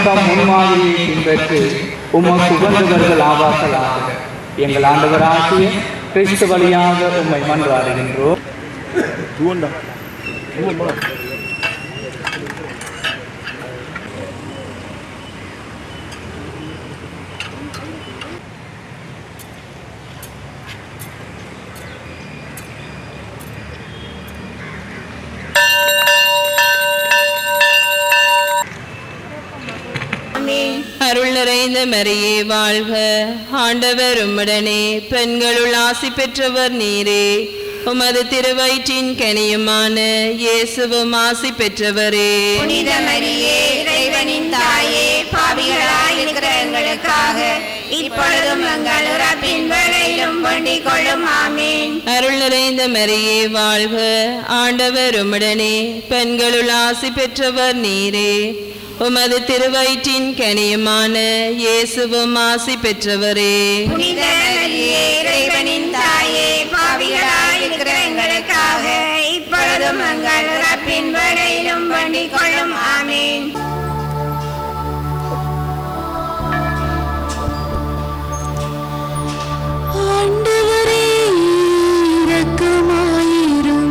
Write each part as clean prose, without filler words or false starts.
தம் முன்மாதிரியை பின்பற்றி உமக்கு உகந்தவர்கள் ஆவார்களாக. எங்கள் ஆண்டவராகிய கிறிஸ்து வழியாக உம்மை மன்றாடுகின்றோம். அருள் நிறைந்த மரியே வாழ்க. ஆண்டவர் உம்முடனே, பெண்களுள் ஆசி பெற்றவர் நீரே. உமது திருவயிற்றின் கனியுமான இயேசுவும் ஆசி பெற்றவரே. புனித மரியே, இறைவனின் தாயே, பாவிகளாய் இருக்கிற எங்களுக்காக இப்பொழுதும் எங்கள் இறப்பின் வேளையிலும் வேண்டிக் கொள்ளும். ஆமீன். அருள் நிறைந்த மரியே வாழ்க. ஆண்டவர் உம்முடனே, பெண்களுள் ஆசி பெற்றவர் நீரே. உமது திருவயிற்றின் கனியுமான இயேசுவும் ஆசி பெற்றவரே. புனித மரியே, இறைவனின் தாயே, பாவிகளாய் இருக்கிற எங்களுக்காக இப்பொழுதும் எங்கள் இறப்பின் வேளையிலும் வேண்டிக் கொள்ளும். ஆமீன். இரக்கமாயிரும்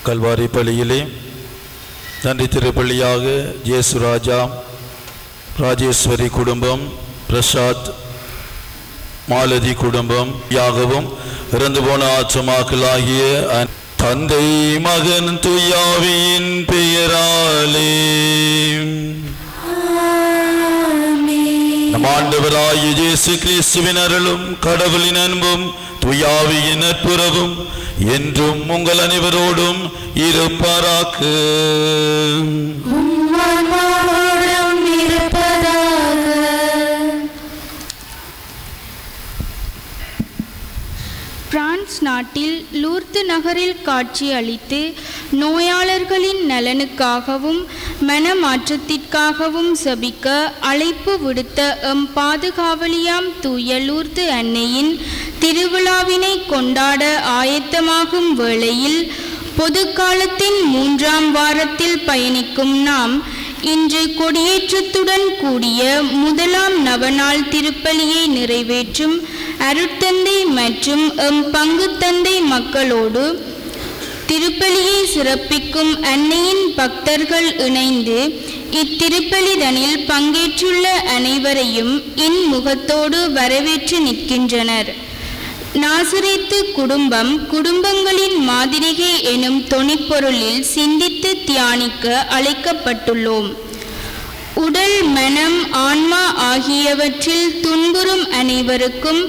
கல்வாரி பள்ளியிலே நன்றி திருப்பள்ளியாக ஜேசுராஜா, ராஜேஸ்வரி குடும்பம், பிரசாத், மாலதி குடும்பம் யாகவும் இறந்து போன ஆத்மாக்களாகிய தந்தை மகன் துயாவியின் பெயராலே நம் ஆண்டவராகிய இயேசு கிறிஸ்துவின் அருளும் கடவுளின் அன்பும் துயாவியின் நட்புறவும் என்றும் உங்கள் அனைவரோடும் இருப்பாராக. பிரான்ஸ் நாட்டில் லூர்து நகரில் காட்சி அளித்து நோயாளர்களின் நலனுக்காகவும் மனமாற்றத்திற்காகவும் செபிக்க அழைப்பு விடுத்த எம் பாதுகாவலியாம் தூய லூர்து அன்னையின் திருவிழாவினை கொண்டாட ஆயத்தமாகும் வேளையில் பொதுக்காலத்தின் 3ஆம் வாரத்தில் பயணிக்கும் நாம் இன்று கொடியேற்றத்துடன் கூடிய முதலாம் நவநாள் திருப்பலியை நிறைவேற்றும் அருட்தந்தை மற்றும் எம் பங்கு தந்தை மக்களோடு திருப்பலியை சிறப்பிக்கும் அன்னையின் பக்தர்கள் இணைந்து இத்திருப்பலிதனில் பங்கேற்றுள்ள அனைவரையும் இன்முகத்தோடு வரவேற்று நிற்கின்றனர். நாசரேத்து குடும்பம் குடும்பங்களின் மாதிரிகை எனும் தொனிப்பொருளில் சிந்தித்து தியானிக்க அழைக்கப்பட்டுள்ளோம். உடல், மனம், ஆன்மா ஆகியவற்றில் துன்புறும் அனைவருக்கும்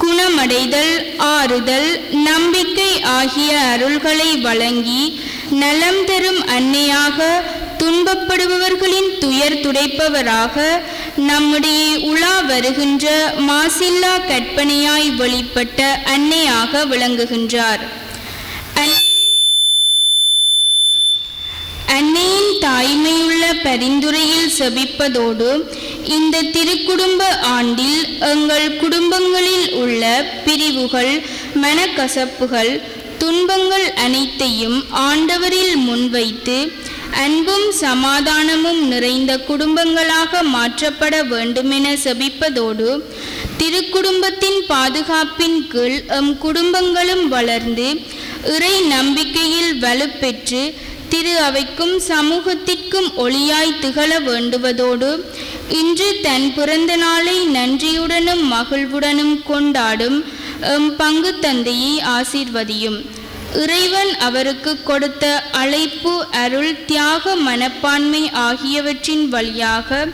குணமடைதல், ஆறுதல், நம்பிக்கை ஆகிய அருள்களை வழங்கி நலம் தரும் அன்னையாக, துன்பப்படுபவர்களின் துயர் துடைப்பவராக, நம்முடைய உலா வருகின்ற மாசில்லா கற்பனையாய் வெளிப்பட்ட அன்னையாக விளங்குகின்றார். அன்னையின் தாய்மையுள்ள பரிந்துரையில் செபிப்பதோடு இந்த திருக்குடும்ப ஆண்டில் எங்கள் குடும்பங்களில் உள்ள பிரிவுகள், மனக்கசப்புகள், துன்பங்கள் அனைத்தையும் ஆண்டவரில் முன்வைத்து அன்பும் சமாதானமும் நிறைந்த குடும்பங்களாக மாற்றப்பட வேண்டுமென செபிப்பதோடு திருக்குடும்பத்தின் பாதுகாப்பின் கீழ் எம் குடும்பங்களும் வளர்ந்து இறை நம்பிக்கையில் வலுப்பெற்று திரு அவைக்கும் சமூகத்திற்கும் ஒளியாய் திகழ வேண்டுவதோடு இன்று தன் பிறந்த நாளை நன்றியுடனும் மகிழ்வுடனும் கொண்டாடும் எம் பங்கு தந்தையை ஆசீர்வதியும். இறைவன் அவருக்கு கொடுத்த அழைப்பு, அருள், தியாக மனப்பான்மை ஆகியவற்றின் வழியாக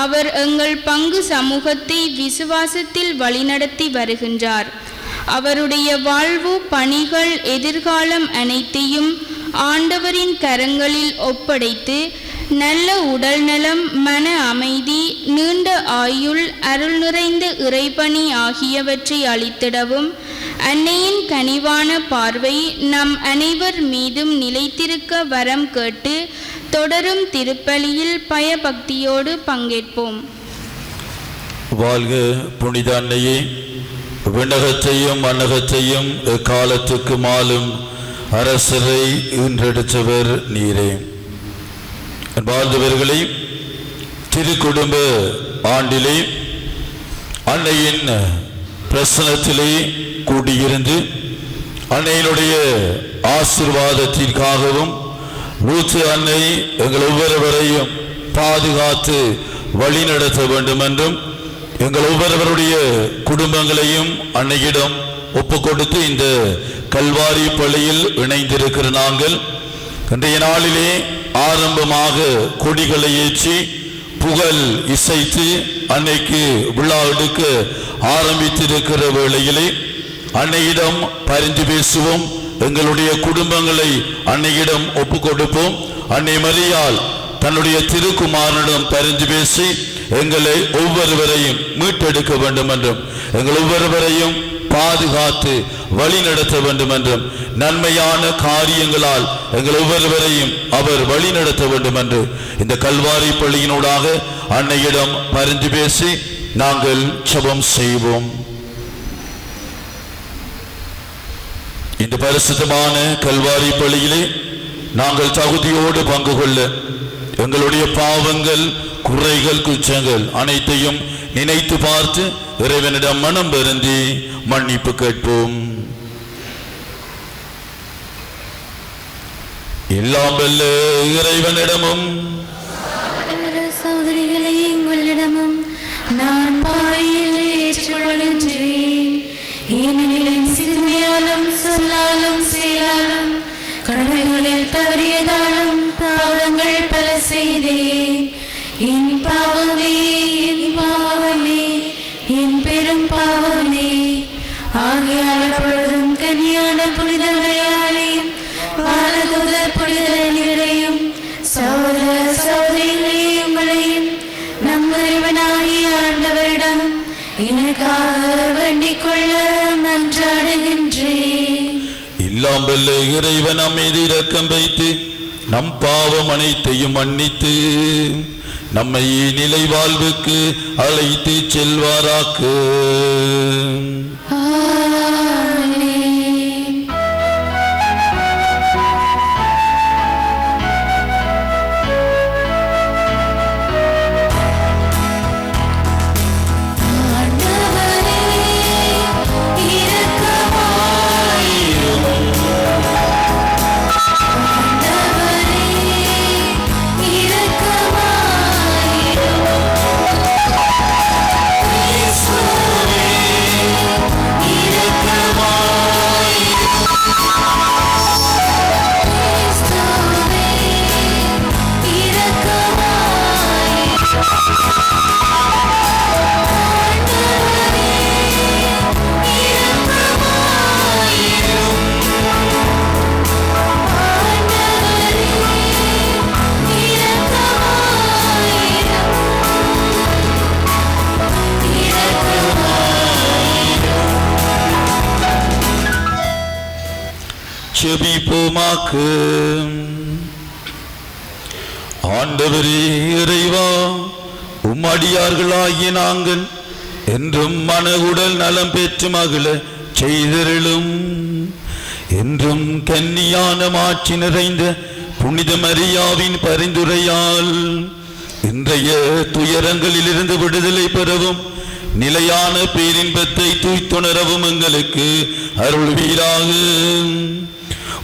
அவர் எங்கள் பங்கு சமூகத்தை விசுவாசத்தில் வழிநடத்தி வருகின்றார். அவருடைய வாழ்வு, பணிகள், எதிர்காலம் அனைத்தையும் ஆண்டவரின் கரங்களில் ஒப்படைத்து நல்ல உடல் நலம், மன அமைதி, நீண்ட ஆயுள், அருள் நிறைந்த இறைபணி ஆகியவற்றை அளித்திடவும் அன்னையின் கனிவான பார்வை நம் அனைவர் மீதும் நிலைத்திருக்க வரம் கேட்டு தொடரும் திருப்பலியில் பயபக்தியோடு பங்கேற்போம். வாழ்க புனித அன்னையே, விண்ணகத்தையும் மண்ணகத்தையும் காலத்துக்கு மாலும் அரசரை ஈன்றெடுத்தவர் நீரே. வாழ்ந்தவர்களை திருக்குடும்ப ஆண்டிலே அன்னையின் பிரசனத்திலே கூடியிருந்து அன்னையினுடைய ஆசீர்வாதத்திற்காகவும் லூர்து அன்னை எங்கள் ஒவ்வொருவரையும் பாதுகாத்து வழிநடத்த வேண்டும் என்றும் எங்கள் ஒவ்வொருவருடைய குடும்பங்களையும் அன்னையிடம் ஒப்பு கொடுத்து இந்த கல்வாரி பள்ளியில் இணைந்திருக்கிற நாங்கள் இன்றைய நாளிலே ஆரம்பமாக கொடிகளை ஏற்றி புகழ் இசைத்து அன்னைக்கு விழா எடுக்க ஆரம்பித்திருக்கிற வேளையிலே அன்னையிடம் பரிந்து பேசுவோம். எங்களுடைய குடும்பங்களை அன்னையிடம் ஒப்பு கொடுப்போம். அன்னை மரியாள் தன்னுடைய திருக்குமாரனிடம் பரிந்து பேசி எங்களை ஒவ்வொருவரையும் மீட்டெடுக்க வேண்டும் என்றும் எங்கள் ஒவ்வொருவரையும் பாதுகாத்து வழி நடத்த வேண்டும் என்றும் நன்மையான காரியங்களால் எங்கள் ஒவ்வொருவரையும் அவர் வழி நடத்த வேண்டும் என்று இந்த கல்வாரி பள்ளியினூடாக அன்னையிடம் பரிந்து பேசி நாங்கள் ஜெபம் செய்வோம். இந்த பரிசுத்தமான கல்வாரி பள்ளியிலே நாங்கள் தகுதியோடு பங்கு கொள்ள எங்களுடைய பாவங்கள், குறைகள், குற்றங்கள் அனைத்தையும் நினைத்து பார்த்து இறைவனிடம் மனம் வருந்தி மன்னிப்பு கேட்போம். எல்லாம் வல்ல இறைவனிடமும் சகோதரிகளை உங்களிடமும் நான் பாயில் ஏற்றுக்கொள்கின்றேன். ஏனெனில் என் சிந்தனையாலும் சொல்லாலும் செயலாலும் கடமைகளில் தவறியதாலும் பாவங்கள் பல செய்தேன். என் பாவமே என் பெரும் பாவமே. ஆகையால் அப்பொழுதும் கன்னியான புனித மரியாதையும் வானதூதர் புனித அனைவரையும் சகோதர சகோதரிகளே உங்களையும் நம் இறைவனாகிய ஆண்டவரிடம் எனக்காக வேண்டிக் கொள்ள மன்றாடுகின்றேன். எல்லாம் வல்ல இறைவன் நம் மீது இரக்கம் வைத்து நம் பாவம் அனைத்தையும் மன்னித்து நம்மை நிலை வாழ்வுக்கு அழைத்து செல்வாராக்க. ஜெபிப்போமாக. ஆண்டவரே இறைவா, உம்மடியார்களாகிய நாங்கள் என்றும் மன உடல் நலம் பெற்று மகிழ செய்தருளும். என்றும் கன்னியான மாட்சி நிறைந்த புனித மரியாவின் பரிந்துரையால் இன்றைய துயரங்களிலிருந்து விடுதலை பெறவும் நிலையான பேரின்பத்தை தூய்த்துணரவும் எங்களுக்கு அருள்வீராக.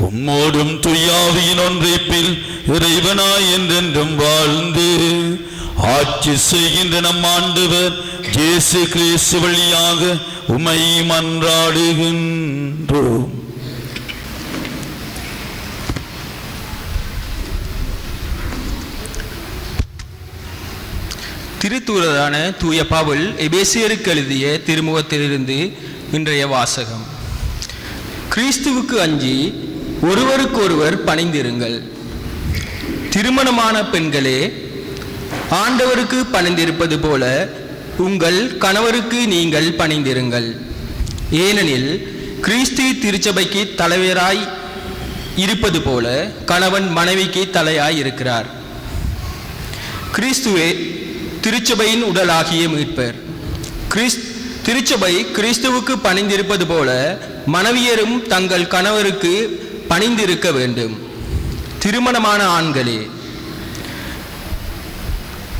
உம்மோடும் துய்யாவியின் ஒன்றைப்பில் இறைவனாய் என்றென்றும் வாழ்ந்து ஆட்சி செய்கின்ற நம் ஆண்டவர் இயேசு கிறிஸ்து வழியாக உம்மை மன்றாடுகின்றோம். திருத்தூதரான தூய பவுல் எபேசியருக்கு எழுதிய திருமுகத்திலிருந்து இன்றைய வாசகம். கிறிஸ்துவுக்கு அஞ்சி ஒருவருக்கொருவர் பணிந்திருங்கள். திருமணமான பெண்களே, ஆண்டவருக்கு பணிந்திருப்பது போல உங்கள் கணவருக்கு நீங்கள் பணிந்திருங்கள். ஏனெனில் கிறிஸ்து திருச்சபைக்கு தலைவராய் இருப்பது போல கணவன் மனைவிக்கு தலையாய் இருக்கிறார். கிறிஸ்துவே திருச்சபையின் உடலாகிய மீட்பர். திருச்சபை கிறிஸ்துவுக்கு பணிந்திருப்பது போல மனைவியரும் தங்கள் கணவருக்கு பணிந்திருக்க வேண்டும். திருமணமான ஆண்களே,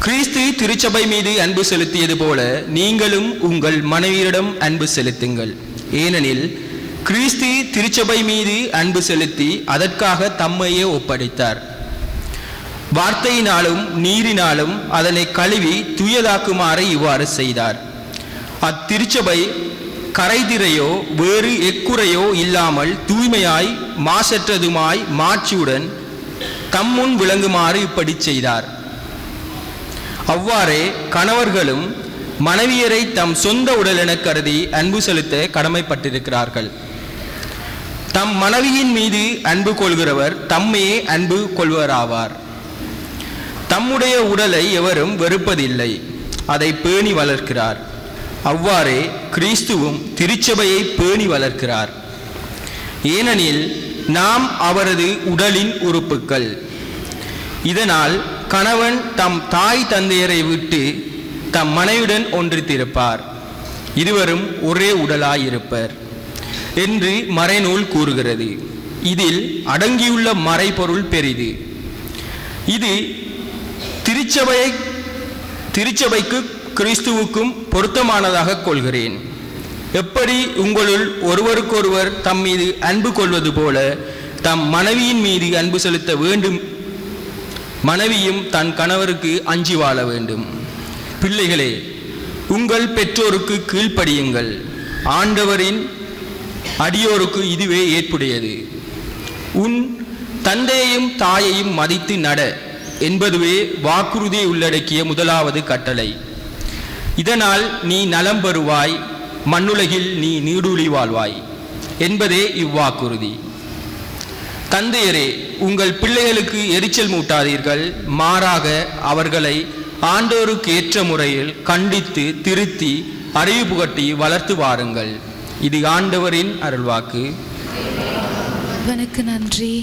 கிறிஸ்து திருச்சபை மீது அன்பு செலுத்தியது போல நீங்களும் உங்கள் மனைவியரிடம் அன்பு செலுத்துங்கள். ஏனெனில் கிறிஸ்து திருச்சபை மீது அன்பு செலுத்தி அதற்காக தம்மையே ஒப்படைத்தார். வார்த்தையினாலும் நீரினாலும் அதனை கழுவி தூயதாக்குமாறு இவ்வாறு செய்தார். அத்திருச்சபை கரைதிரையோ வேறு எக்குறையோ இல்லாமல் தூய்மையாய் மாசற்றதுமாய் மாட்சியுடன் தம்முன் விளங்குமாறு இப்படி செய்தார். அவ்வாறே கணவர்களும் மனைவியரை தம் சொந்த உடல் என கருதி அன்பு செலுத்த கடமைப்பட்டிருக்கிறார்கள். தம் மனைவியின் மீது அன்பு கொள்கிறவர் தம்மையே அன்பு கொள்வராவார். தம்முடைய உடலை எவரும் வெறுப்பதில்லை, அதை பேணி வளர்க்கிறார். அவ்வாறே கிறிஸ்துவும் திருச்சபையை பேணி வளர்க்கிறார். ஏனெனில் நாம் அவரது உடலின் உறுப்புக்கள். இதனால் கணவன் தம் தாய் தந்தையரை விட்டு தம் மனைவியுடன் ஒன்றித்திருப்பார், இருவரும் ஒரே உடலாயிருப்பர் என்று மறைநூல் கூறுகிறது. இதில் அடங்கியுள்ள மறைபொருள் பெரிது. இது திருச்சபைக்கு கிறிஸ்துவுக்கும் பொருத்தமானதாக கொள்கிறேன். எப்படி உங்களுள் ஒருவருக்கொருவர் தம் மீது அன்பு கொள்வது போல தம் மனைவியின் மீது அன்பு செலுத்த வேண்டும். மனைவியும் தன் கணவருக்கு அஞ்சி வாழ வேண்டும். பிள்ளைகளே, உங்கள் பெற்றோருக்கு கீழ்ப்படியுங்கள். ஆண்டவரின் அடியோருக்கு இதுவே ஏற்புடையது. உன் தந்தையையும் தாயையும் மதித்து நட என்பதுவே வாக்குறுதியை உள்ளடக்கிய முதலாவது கட்டளை. இதனால் நீ நலம் பெறுவாய், மண்ணுலகில் நீ நீடூழி வாழ்வாய் என்பதே இவ்வாக்குறுதி. தந்தையரே, உங்கள் பிள்ளைகளுக்கு எரிச்சல் மூட்டாதீர்கள். மாறாக அவர்களை ஆண்டோருக்கு ஏற்ற முறையில் கண்டித்து திருத்தி அறிவு புகட்டி வளர்த்து வாருங்கள். இது ஆண்டவரின் அருள்வாக்கு. அவனுக்கு நன்றி.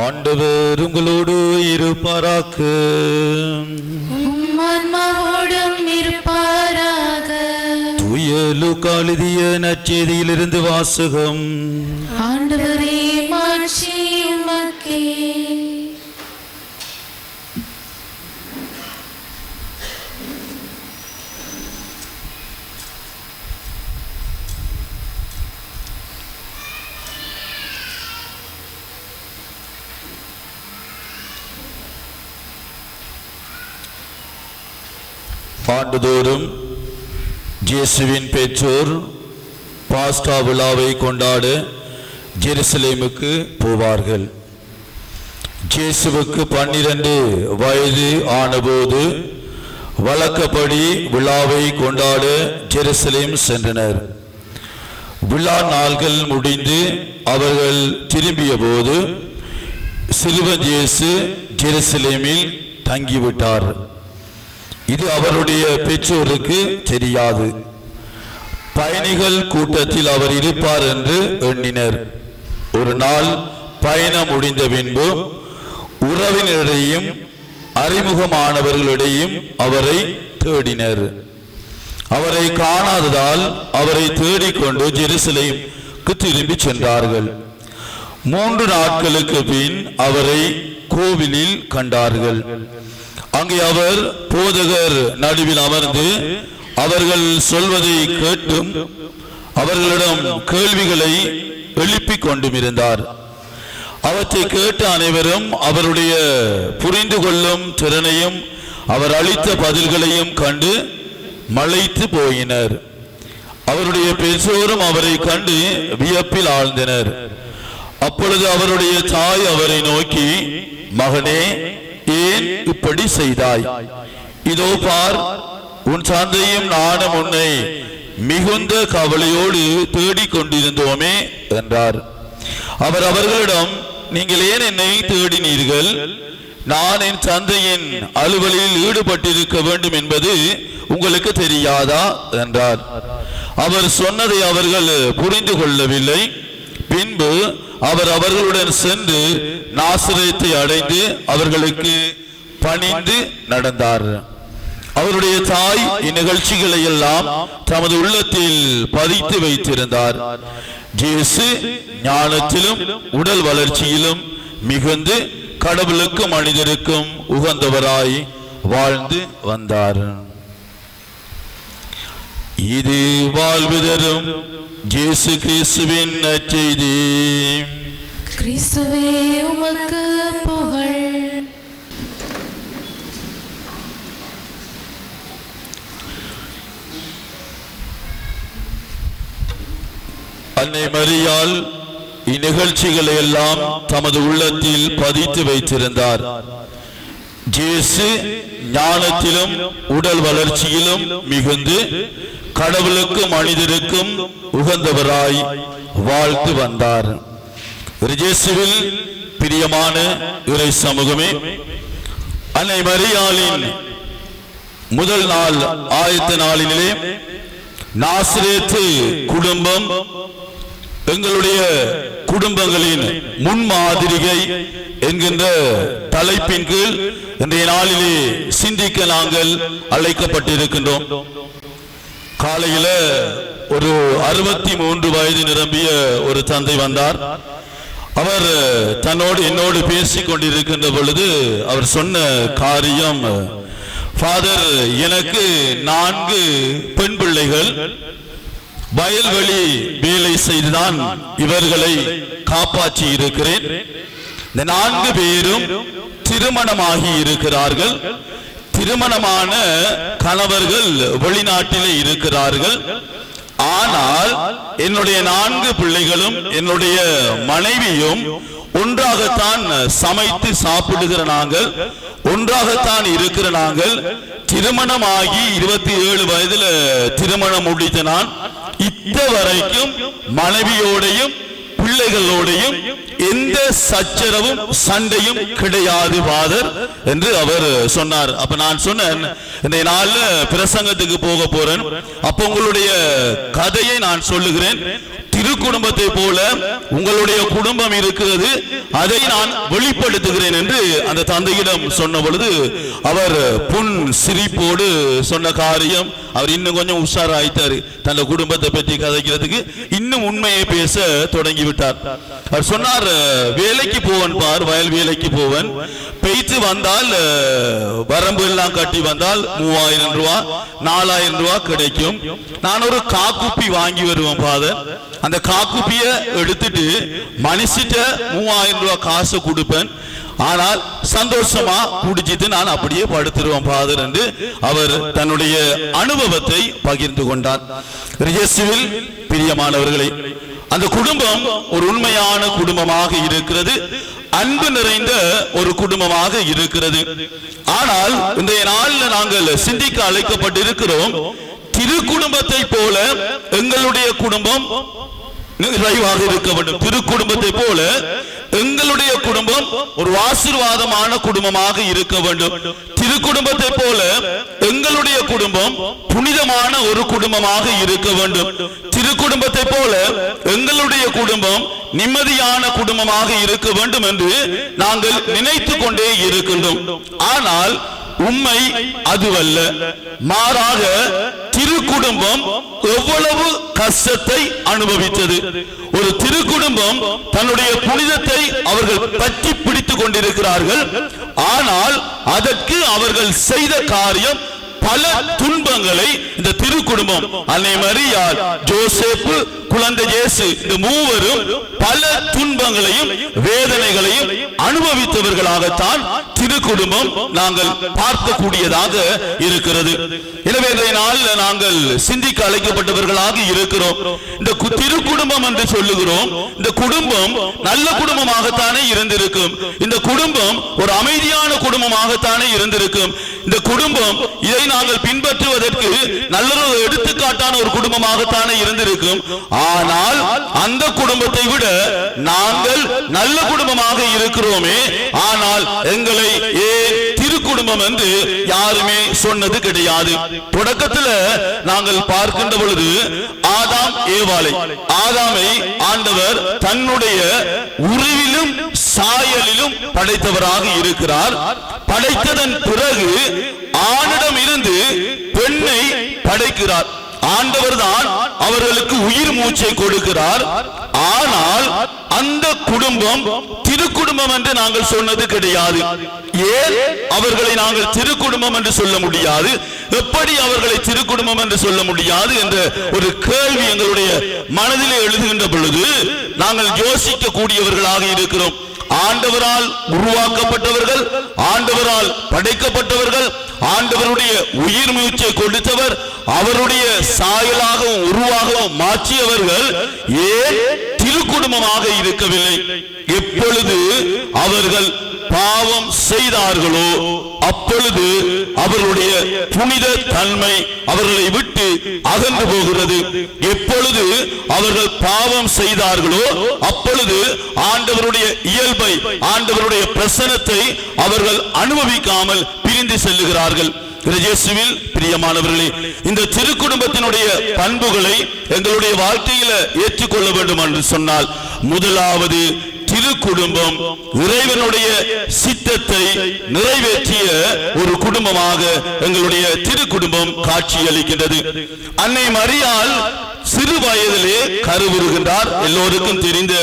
ஆண்டவர் உங்களோடு இருப்பாராக. உம் ஆன்மாவோடும் இருப்பாராக. தூய லூக்கா எழுதிய நற்செய்தியிலிருந்து வாசகம். ஆண்டவரே, மாட்சி உமக்கே. ஆண்டுதோறும் இயேசுவின் பெற்றோர் பாஸ்கா விழாவை கொண்டாட ஜெருசலேமுக்கு போவார்கள். இயேசுவுக்கு 12 வயது ஆனபோது வழக்கப்படி விழாவை கொண்டாட ஜெருசலேம் சென்றனர். விழா நாள்கள் முடிந்து அவர்கள் திரும்பிய போது சிலுவன் இயேசு ஜெருசலேமில் தங்கிவிட்டார். இது அவருடைய பெற்றோருக்கு தெரியாது. பயணிகள் கூட்டத்தில் அவர் இருப்பார் என்று எண்ணினர். ஒரு நாள் பயணம் முடிந்த பின்பு உறவினரிடையும் அறிமுகமானவர்களிடையும் அவரை தேடினர். அவரை காணாததால் அவரை தேடிக்கொண்டு ஜெருசலேமுக்கு திரும்பி சென்றார்கள். 3 நாட்களுக்கு பின் அவரை கோவிலில் கண்டார்கள். அங்கே அவர் போதகர் நடுவில் அமர்ந்து அவர்கள் சொல்வதை கேட்டும் அவர்களிடம் கேள்விகளை எழுப்பிக் கொண்டும் இருந்தார். அவற்றை கேட்ட அனைவரும் அவருடைய புரிந்து கொள்ளும் திறனையும் அவர் அளித்த பதில்களையும் கண்டு மலைத்து போயினர். அவருடைய பெற்றோரும் அவரை கண்டு வியப்பில் ஆழ்ந்தனர். அப்பொழுது அவருடைய தாய் அவரை நோக்கி, மகனே, ஏன் இப்படி செய்தாய்? இதோ பார், உன் தந்தையும் நானும் உன்னை மிகுந்த கவலையோடு தேடிக் கொண்டிருந்தோமே என்றார். அவர் அவர்களிடம், நீங்கள் ஏன் என்னை தேடினீர்கள்? நான் என் தந்தையின் அலுவலில் ஈடுபட்டிருக்க வேண்டும் என்பது உங்களுக்கு தெரியாதா என்றார். அவர் சொன்னதை அவர்கள் புரிந்து கொள்ளவில்லை. பின்பு அவர் அவர்களுடன் சென்று நாசரேத்தை அடைந்து அவர்களுக்கு பணிந்து நடந்தார். அவருடைய தாய் இந்நிகழ்ச்சிகளை எல்லாம் தமது உள்ளத்தில் பதித்து வைத்திருந்தார். இயேசு ஞானத்திலும் உடல் வளர்ச்சியிலும் மிகுந்து கடவுளுக்கும் மனிதருக்கும் உகந்தவராய் வாழ்ந்து வந்தார். இது வாழ்வு தரும் இயேசு கிறிஸ்துவின் நற்செய்தி. கிறிஸ்துவே உமக்கு புகழ். அன்னை மரியாள் இந்நிகழ்ச்சிகளை எல்லாம் தமது உள்ளத்தில் பதித்து வைத்திருந்தார். இயேசு ஞானத்திலும் உடல் வளர்ச்சியிலும் மிகுந்து கடவுளுக்கும் மனிதருக்கும் உகந்தவராய் வாழ்ந்து வந்தார். இயேசுவில் பிரியமான இறை சமூகமே, அன்னை மரியாளின் முதல் நாள் ஆயத்த நாளிலே நாசரேத்து குடும்பம் எங்களுடைய குடும்பங்களின் முன்மாதிரிகை என்கின்ற தலைப்பின் கீழ் இன்றைய நாளிலே சிந்திக்க நாங்கள் அழைக்கப்பட்டிருக்கின்றோம். காலையில ஒரு 63 வயது நிரம்பிய ஒரு தந்தை வந்தார். அவர் என்னோடு பேசிக் கொண்டிருக்கின்ற பொழுது அவர் சொன்ன காரியம், ஃபாதர், எனக்கு 4 பெண் பிள்ளைகள், வயல்வெளி வேலை செய்துதான் இவர்களை காப்பாற்றி இருக்கிறேன். இந்த 4 பேரும் திருமணமாகி இருக்கிறார்கள். திருமணமான கணவர்கள் வெளிநாட்டிலே இருக்கிறார்கள். ஆனால் என்னுடைய 4 பிள்ளைகளும் என்னுடைய மனைவியும் ஒன்றாகத்தான் சமைத்து சாப்பிடுகிற நாங்கள், ஒன்றாகத்தான் இருக்கிற நாங்கள். திருமணமாகி 27 வயதுல திருமணம் முடித்த நான் இதுவரைக்கும் மனைவியோடையும் பிள்ளைகளோடையும் எந்த சச்சரவும் சண்டையும் கிடையாது ஃபாதர் என்று அவர் சொன்னார். அப்ப நான் சொன்னேன், இந்த நாள்ல பிரசங்கத்துக்கு போக போறேன், அப்ப உங்களுடைய கதையை நான் சொல்லுகிறேன். திருக்குடும்பத்தை போல உங்களுடைய குடும்பம் இருக்கிறது, அதை நான் வெளிப்படுத்துகிறேன் என்று அந்த தந்தையிடம் சொன்ன பொழுது அவர் புன் சிரிப்போடு சொன்ன காரியம், அவர் இன்னும் கொஞ்சம் உஷாராயிட்டாரு. தன் குடும்பத்தை பற்றி கதைக்கிறதுக்கு இன்னும் உண்மையை பேச தொடங்கிவிட்டார். அவர் சொன்னார், வேலைக்கு போவன் பார், வயல் வேலைக்கு போவன், பெய்த சீட்டு வந்தால் வரம்பு எல்லாம் கட்டி வந்தால் 3000 ரூபாய் 4000 ரூபாய் கிடைக்கும். நான் ஒரு காக்குப்பி வாங்கி வருவேன் ஃபாதர். அந்த காக்குப்பிய எடுத்துட்டு மனுஷிட்ட 3000 ரூபாய் காசு கொடுப்பேன். ஆனால் சந்தோஷமா குடிச்சிட்டு நான் அப்படியே படுத்துருவேன் ஃபாதர் என்று அவர் தன்னுடைய அனுபவத்தை பகிர்ந்து கொண்டார். இயேசுவில் பிரியமானவர்களே, அந்த குடும்பம் ஒரு உண்மையான குடும்பமாக இருக்கிறது, அன்பு நிறைந்த ஒரு குடும்பமாக இருக்கிறது. ஆனால் இன்றைய நாளில் நாங்கள் சிந்திக்க அழைக்கப்பட்டிருக்கிறோம். திரு குடும்பத்தை போல எங்களுடைய குடும்பம் நிறைவாக இருக்க வேண்டும். திரு குடும்பத்தை போல எங்களுடைய குடும்பம் ஒரு ஆசீர்வாதமான குடும்பமாக இருக்க வேண்டும். திரு குடும்பத்தை போல எங்களுடைய குடும்பம் புனிதமான ஒரு குடும்பமாக இருக்க வேண்டும். திரு குடும்பத்தை போல எங்களுடைய குடும்பம் நிம்மதியான குடும்பமாக இருக்க வேண்டும் என்று நாங்கள் நினைத்து கொண்டே இருக்கின்றோம். ஆனால் உண்மை அதுவல்ல. மாறாக திரு குடும்பம் எவ்வளவு கஷ்டத்தை அனுபவித்தது. ஒரு திரு குடும்பம் தன்னுடைய புனிதத்தை அவர்கள் பற்றி பிடித்துக் கொண்டிருக்கிறார்கள். ஆனால் அதற்கு அவர்கள் செய்த காரியம் பல துன்பங்களை இந்த திரு குடும்பம் அன்னை மரியாள், ஜோசேப்பு, குழந்தை இயேசு இந்த மூவரும் பல துன்பங்களையும் வேதனைகளையும் அனுபவித்தவர்களாகத்தான் திரு குடும்பம் நாங்கள் பார்க்கக்கூடியதாக இருக்கிறது. எனவே இன்றைய நாளில் நாங்கள் சிந்திக்க அழைக்கப்பட்டவர்களாக இருக்கிறோம். இந்த திரு குடும்பம் என்று சொல்லுகிறோம். இந்த குடும்பம் நல்ல குடும்பமாகத்தானே இருந்திருக்கும். இந்த குடும்பம் ஒரு அமைதியான குடும்பமாகத்தானே இருந்திருக்கும். இந்த குடும்பம் இதை நாங்கள் பின்பற்றுவதற்கு நல்ல ஒரு எடுத்துக்காட்டான ஒரு குடும்பமாகத்தானே இருந்திருக்கும். ஆனால் அந்த குடும்பத்தை விட நாங்கள் நல்ல குடும்பமாக இருக்கிறோமே. ஆனால் எங்களை திரு குடும்பம் என்று யாருமே சொன்னது கிடையாது. தொடக்கத்தில் நாங்கள் பார்க்கின்ற பொழுது ஆதாமை ஆண்டவர் தன்னுடைய உருவிலும் சாயலிலும் படைத்தவராக இருக்கிறார். படைத்ததன் பிறகு ஆணிடம் இருந்து பெண்ணை படைக்கிறார். ஆண்டவர் தான் அவர்களுக்கு உயிர் மூச்சை கொடுக்கிறார். ஆனால் அந்த குடும்பம் திரு குடும்பம் என்று நாங்கள் சொன்னது கிடையாது. ஏன் அவர்களை நாங்கள் திரு குடும்பம் என்று சொல்ல முடியாது? எப்படி அவர்களை திரு குடும்பம் என்று சொல்ல முடியாது என்ற ஒரு கேள்வி எங்களுடைய மனதிலே எழுதுகின்ற பொழுது நாங்கள் யோசிக்க கூடியவர்களாக இருக்கிறோம். ஆண்டவரால் உருவாக்கப்பட்டவர்கள், ஆண்டவரால் படைக்கப்பட்டவர்கள், ஆண்டவருடைய உயிர் மூச்சை கொடுத்தவர், அவருடைய சாயலாகவும் உருவாகவும் மாற்றியவர்கள் ஏன் திரு குடும்பமாக இருக்கவில்லை? எப்பொழுது அவர்கள் பாவம் செய்தார்களோ அப்பொழுது அவர்களுடைய புனித தன்மை அவர்களை விட்டு அகன்று போகிறது. எப்பொழுது அவர்கள் பாவம் செய்தார்களோ அப்பொழுது ஆண்டவருடைய இயல்பை, ஆண்டவருடைய பிரசன்னத்தை அவர்கள் அனுபவிக்காமல் பிரிந்து செல்லுகிறார்கள். இயேசுவில் பிரியமானவர்களே, இந்த திரு குடும்பத்தினுடைய பண்புகளை எங்களுடைய வாழ்க்கையில ஏற்றுக்கொள்ள வேண்டும் என்று சொன்னால், முதலாவது திரு குடும்பம் இறைவனுடைய சித்தத்தை நிறைவேற்றிய ஒரு குடும்பமாக எங்களுடைய திரு குடும்பம் காட்சியளிக்கின்றது. அன்னை மரியாள் சிறு வயதிலே கருவுறுகின்றார். எல்லோருக்கும் தெரிந்த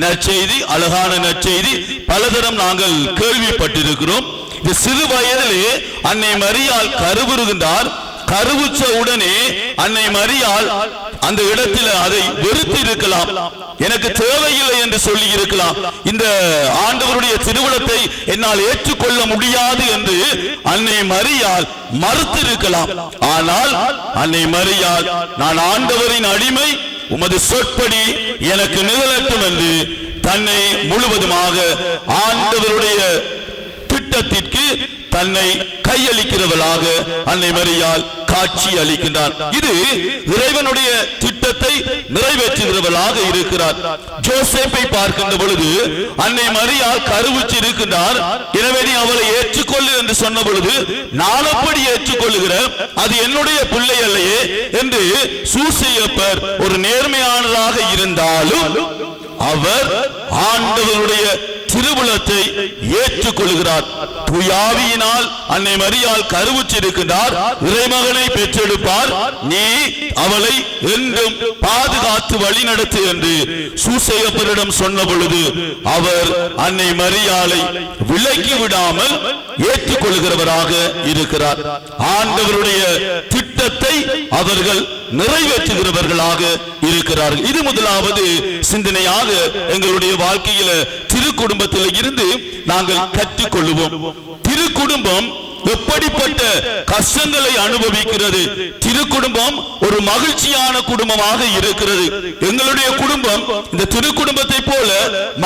நற்செய்தி, அழகான நற்செய்தி, பலதரம் நாங்கள் கேள்விப்பட்டிருக்கிறோம். இந்த சிறு வயதிலே அன்னை மரியாள் கருவுறுகின்றார். கருவுச்ச உடனே அன்னை மரியாள் அந்த இடத்தில் அதை வெறுத்து இருக்கலாம், எனக்கு தேவையில்லை என்று சொல்லி இருக்கலாம், இந்த ஆண்டவருடைய திருவுளத்தை என்னால் ஏற்றுக்கொள்ள முடியாது என்று அன்னை மரியாள் மறுத்து இருக்கலாம். ஆனால் அன்னை மரியாள், நான் ஆண்டவரின் அடிமை, உமது சொற்படி எனக்கு நிகழட்டும் என்று தன்னை முழுவதுமாக ஆண்டவருடைய திட்டத்திற்கு தன்னை கையளிக்கிறவளாக அன்னை மரியாள் காட்சி அளிக்கின்றார். இது இறைவனுடைய திட்டத்தை நிறைவேற்றுகிறவளாக இருக்கிறார். ஜோசேப்பை பார்க்கின்ற பொழுது அன்னை மரியாள் கருவுற்று இருக்கின்றார். எனவே நீ அவளை ஏற்றுக்கொள்ளு என்று சொன்ன பொழுது, நான் அப்படி ஏற்றுக்கொள்ளுகிறேன், அது என்னுடைய பிள்ளை அல்லையே என்று சூசையப்பர் ஒரு நேர்மையானதாக இருந்தாலும் அவர் ஆண்டவருடைய திருவுளத்தை ஏற்றுக்கொள்கிறார். தூயாவியினால் அன்னை மரியாள் கருவுற்றிருக்கின்றார், இறைமகனை பெற்றெடுப்பார், நீ அவளை என்றும் பாதுகாத்து வழிநடத்து என்று சூசையப்பரிடம் சொன்ன பொழுது அவர் அன்னை மரியாளை விலக்கி விடாமல் ஏற்றுக்கொள்கிறவராக இருக்கிறார். ஆண்டவருடைய திட்டத்தை அவர்கள் நிறைவேற்றுகிறவர்களாக இருக்கிறார்கள். இது முதலாவது சிந்தனையாக எங்களுடைய வாழ்க்கையில திரு குடும்பத்தில் இருந்து நாங்கள் கற்றுக்கொள்வோம். திரு குடும்பம் எப்படிப்பட்ட கஷ்டங்களை அனுபவிக்கிறது. திரு குடும்பம் ஒரு மகிழ்ச்சியான குடும்பமாக இருக்கிறது. எங்களுடைய குடும்பம் இந்த திரு குடும்பத்தை போல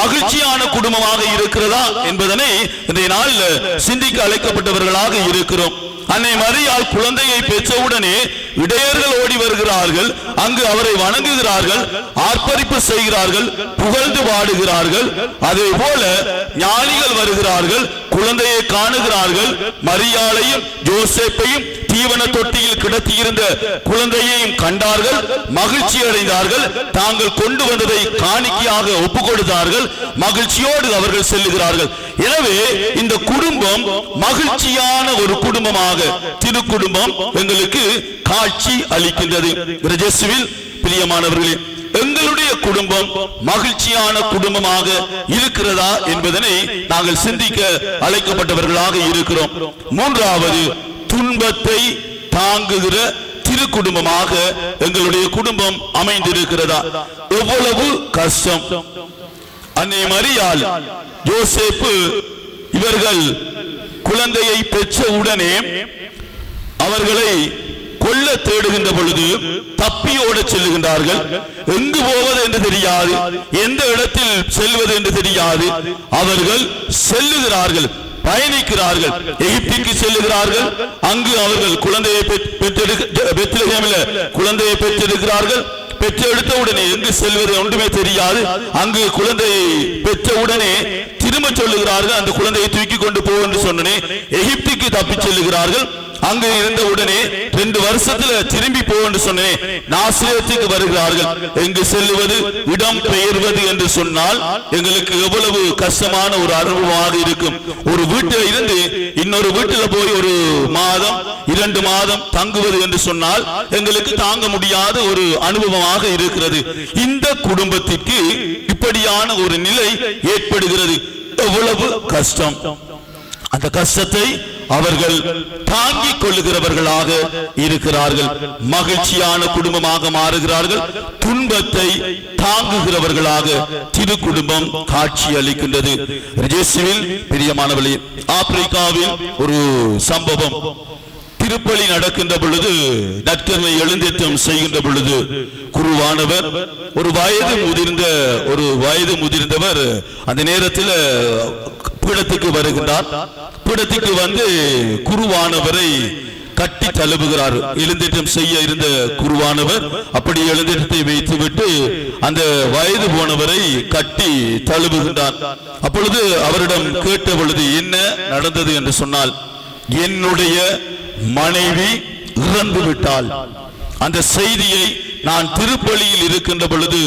மகிழ்ச்சியான குடும்பமாக இருக்கிறதா என்பதனை இன்றைய நாளில் சிந்திக்க அழைக்கப்பட்டவர்களாக இருக்கிறோம். அன்னை மரியாள் குழந்தையை பெற்றவுடனே இடையர்கள் ஓடி வருகிறார்கள், அங்கு அவரை வணங்குகிறார்கள், ஆர்ப்பரிப்பு செய்கிறார்கள், புகழ்ந்து பாடுகிறார்கள். அதே போல ஞானிகள் வருகிறார்கள், குழந்தையை காணுகிறார்கள், மரியாளையும் யோசேப்பையும் தீவன தொட்டியில் கிடத்தியிருந்த குழந்தையையும் கண்டார்கள், மகிழ்ச்சி அடைந்தார்கள், தாங்கள் கொண்டு வந்ததை காணிக்கையாக ஒப்புக் கொடுத்தார்கள், மகிழ்ச்சியோடு அவர்கள் செல்லுகிறார்கள். எனவே இந்த குடும்பம் மகிழ்ச்சியான ஒரு குடும்பமாக திரு குடும்பம் எங்களுக்கு காட்சி அளிக்கின்றது. இயேசுவில் பிரியமானவர்களே, எங்களுடைய குடும்பம் மகிழ்ச்சியான குடும்பமாக இருக்கிறதா என்பதனை நாங்கள் சிந்திக்க அழைக்கப்பட்டவர்களாக இருக்கிறோம். மூன்றாவது, துன்பத்தை தாங்குகிற திரு குடும்பமாக எங்களுடைய குடும்பம் அமைந்திருக்கிறதா? எவ்வளவு கஷ்டம்! அன்னை மரியாள், யோசேப்பு இவர்கள் குழந்தையை பெற்ற உடனே அவர்களை கொல்ல தேடுகின்ற பொழுது தப்பியோட செல்லுகின்றார்கள். எங்கு போவது என்று தெரியாது, எந்த இடத்தில் செல்வது என்று தெரியாது. அவர்கள் செல்லுகிறார்கள், பயணிக்கிறார்கள், எகிப்திற்கு செல்லுகிறார்கள். அங்கு அவர்கள் குழந்தையை குழந்தையை பெற்றெடுக்கிறார்கள். பெற்றெடுத்த உடனே எங்கு செல்வது ஒன்றுமே தெரியாது. அங்கு குழந்தையை பெற்ற உடனே திரும்ப சொல்லுகிறார்கள், அந்த குழந்தையை தூக்கி கொண்டு போ என்று சொன்னனே எகிப்துக்கு தப்பி செல்லுகிறார்கள். அங்கு இருந்த உடனே 2 வருஷத்துல திரும்பி போ என்று சொன்னேன், நாசரேத்துக்கு வருகிறார்கள். எங்கு செல்லுவது, இடம் பெயர்வது என்று சொன்னால் எங்களுக்கு எவ்வளவு கஷ்டமான ஒரு அனுபவமாக இருக்கும். ஒரு வீட்டில் இருந்து இன்னொரு வீட்டில் போய் ஒரு மாதம் 2 மாதம் தங்குவது என்று சொன்னால் எங்களுக்கு தாங்க முடியாத ஒரு அனுபவமாக இருக்கிறது. இந்த குடும்பத்திற்கு இப்படியான ஒரு நிலை ஏற்படுகிறது. எவ்வளவு கஷ்டம்! அந்த கஷ்டத்தை அவர்கள் தாங்கிக் கொள்ளுகிறவர்களாக இருக்கிறார்கள். மகிழ்ச்சியான குடும்பமாக மாறுகிறார்கள். துன்பத்தை தாங்குகிறவர்களாக திரு குடும்பம் காட்சி அளிக்கின்றது. இயேசுவில் பிரியமானவர்களே, ஆப்பிரிக்காவில் ஒரு சம்பவம். திருப்பலி நடக்கின்ற பொழுது, நற்கருணை எழுந்தேற்றம் செய்கின்ற பொழுது குருவானவர் ஒரு வயது முதிர்ந்தவர் அந்த நேரத்தில் பீடத்துக்கு வருகின்றார். பீடத்துக்கு வந்து குருவானவரை கட்டி தழுவுகிறார். எழுந்தேற்றம் செய்ய இருந்த குருவானவர் அப்படி எழுந்தேற்றத்தை வைத்துவிட்டு அந்த வயது போனவரை கட்டி தழுவுகின்றார். அப்பொழுது அவரிடம் கேட்ட பொழுது என்ன நடந்தது என்று சொன்னால், என்னுடைய மனைவி இறந்து விட்டாள். அந்த செய்தியை நான் திருப்பலியில் இருக்கின்ற பொழுது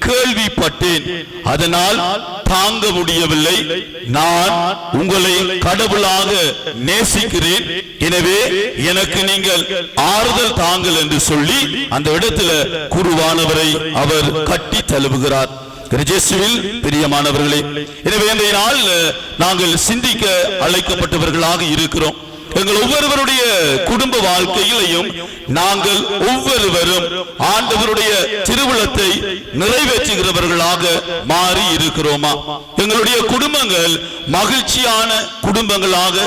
கேள்விப்பட்டேன். அதனால் தாங்க முடியவில்லை. நான் உங்களை கடவுளாக நேசிக்கிறேன், எனவே எனக்கு நீங்கள் ஆறுதல் தாங்கள் என்று சொல்லி அந்த இடத்துல குருவானவரை அவர் கட்டி தழுவுகிறார். இயேசுவில் பிரியமானவர்களே, எனவே இன்றைய நாளில் நாங்கள் சிந்திக்க அழைக்கப்பட்டவர்களாக இருக்கிறோம். எங்கள் ஒவ்வொருவருடைய குடும்ப வாழ்க்கையிலையும் நாங்கள் ஒவ்வொருவரும் ஆண்டவருடைய திருவுளத்தை நிறைவேற்றுகிறவர்களாக மாறி இருக்கிறோமா? எங்களுடைய குடும்பங்கள் மகிழ்ச்சியான குடும்பங்களாக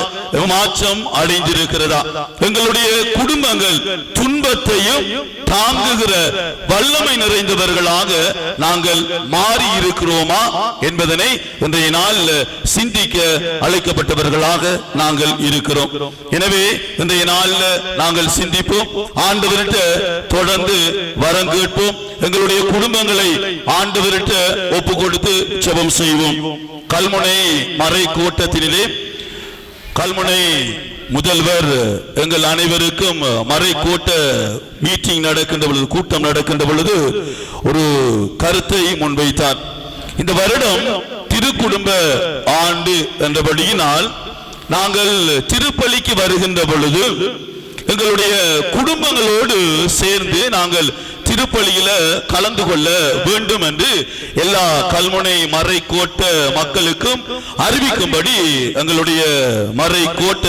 மாற்றம் அடைந்திருக்கிறதா? எங்களுடைய குடும்பங்கள் துன்பத்தையும் தாங்குகிற வல்லமை நிறைந்தவர்களாக நாங்கள் மாறி இருக்கிறோமா என்பதனை இன்றைய நாளில் சிந்திக்க அழைக்கப்பட்டவர்களாக நாங்கள் இருக்கிறோம். எனவே இன்றைய நாளில் நாங்கள் சிந்திப்போம், ஆண்டவர்கிட்ட தொடர்ந்து வரம் கேட்போம், எங்களுடைய குடும்பங்களை ஆண்டவர்கிட்ட ஒப்பு கொடுத்து ஜெபம் செய்வோம். கல்முனை மறை கோட்டத்திலே கல்முனை முதல்வர் எங்கள் அனைவருக்கும் மறை கோட்ட மீட்டிங் நடக்கின்ற பொழுது, கூட்டம் நடக்கின்ற பொழுது ஒரு கருத்தை முன்வைத்தார். இந்த வருடம் திருக்குடும்ப ஆண்டு என்றபடியினால் நாங்கள் திருப்பலிக்கு வருகின்ற பொழுது எங்களுடைய குடும்பங்களோடு சேர்ந்து நாங்கள் திருப்பலியில கலந்து கொள்ள வேண்டும் என்று எல்லா கல்முனை மறை கோட்ட மக்களுக்கும் அறிவிக்கும்படி எங்களுடைய மறை கோட்ட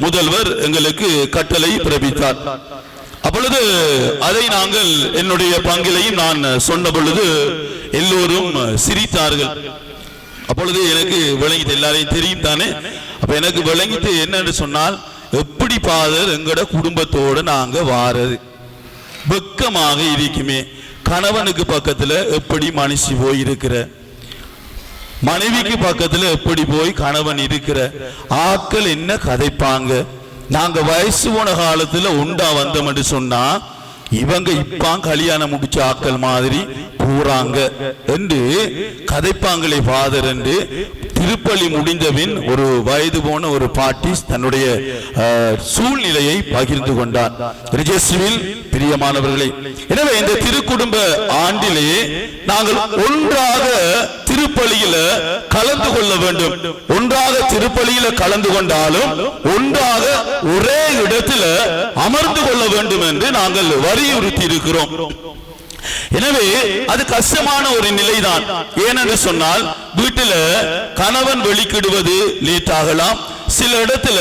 முதல்வர் எங்களுக்கு கட்டளை பிறப்பித்தார். அப்பொழுது அதை நாங்கள் என்னுடைய பங்கிலையும் நான் சொன்ன பொழுது எல்லோரும் சிரித்தார்கள். அப்பொழுது எனக்கு விளங்கிட்டு, எல்லாரையும் தெரியும் தானே, அப்ப எனக்கு விளங்கிட்டு என்னன்னு சொன்னால், எப்படி ஃபாதர் எங்கட குடும்பத்தோடு நாங்க வாரது வெக்கமாக இருக்குமே. கணவனுக்கு பக்கத்துல எப்படி மனுஷி போய் இருக்கிற, மனைவிக்கு பக்கத்துல எப்படி போய் கணவன் இருக்கிற, ஆக்கள் என்ன கதைப்பாங்க, நாங்க வயசு போன காலத்துல உண்டா வந்தோம் என்று சொன்னா இவங்க இப்ப கல்யாணம் முடிச்ச ஆக்கள் மாதிரி கூறாங்க என்று கதைப்பாங்களே ஃபாதர் என்று திருப்பலி முடிந்தபின் ஒரு வயது போன ஒரு பாட்டி தன்னுடைய சூழ்நிலையை பகிர்ந்து கொண்டார். ரிஜஸ்வில் பிரியமானவர்களே, எனவே இந்த திருக்குடும்ப ஆண்டிலே நாங்கள் ஒன்றாக திருப்பலியில கலந்து கொள்ள வேண்டும். ஒன்றாக திருப்பலியில கலந்து கொண்டாலும் ஒன்றாக ஒரே இடத்துல அமர்ந்து கொள்ள வேண்டும் என்று நாங்கள் வலியுறுத்தி இருக்கிறோம். எனவே அது கஷ்டமான ஒரு நிலைதான். ஏனென்று சொன்னால் வீட்டில கணவன் வெளிக்கிடுவது லேட் ஆகலாம், சில இடத்துல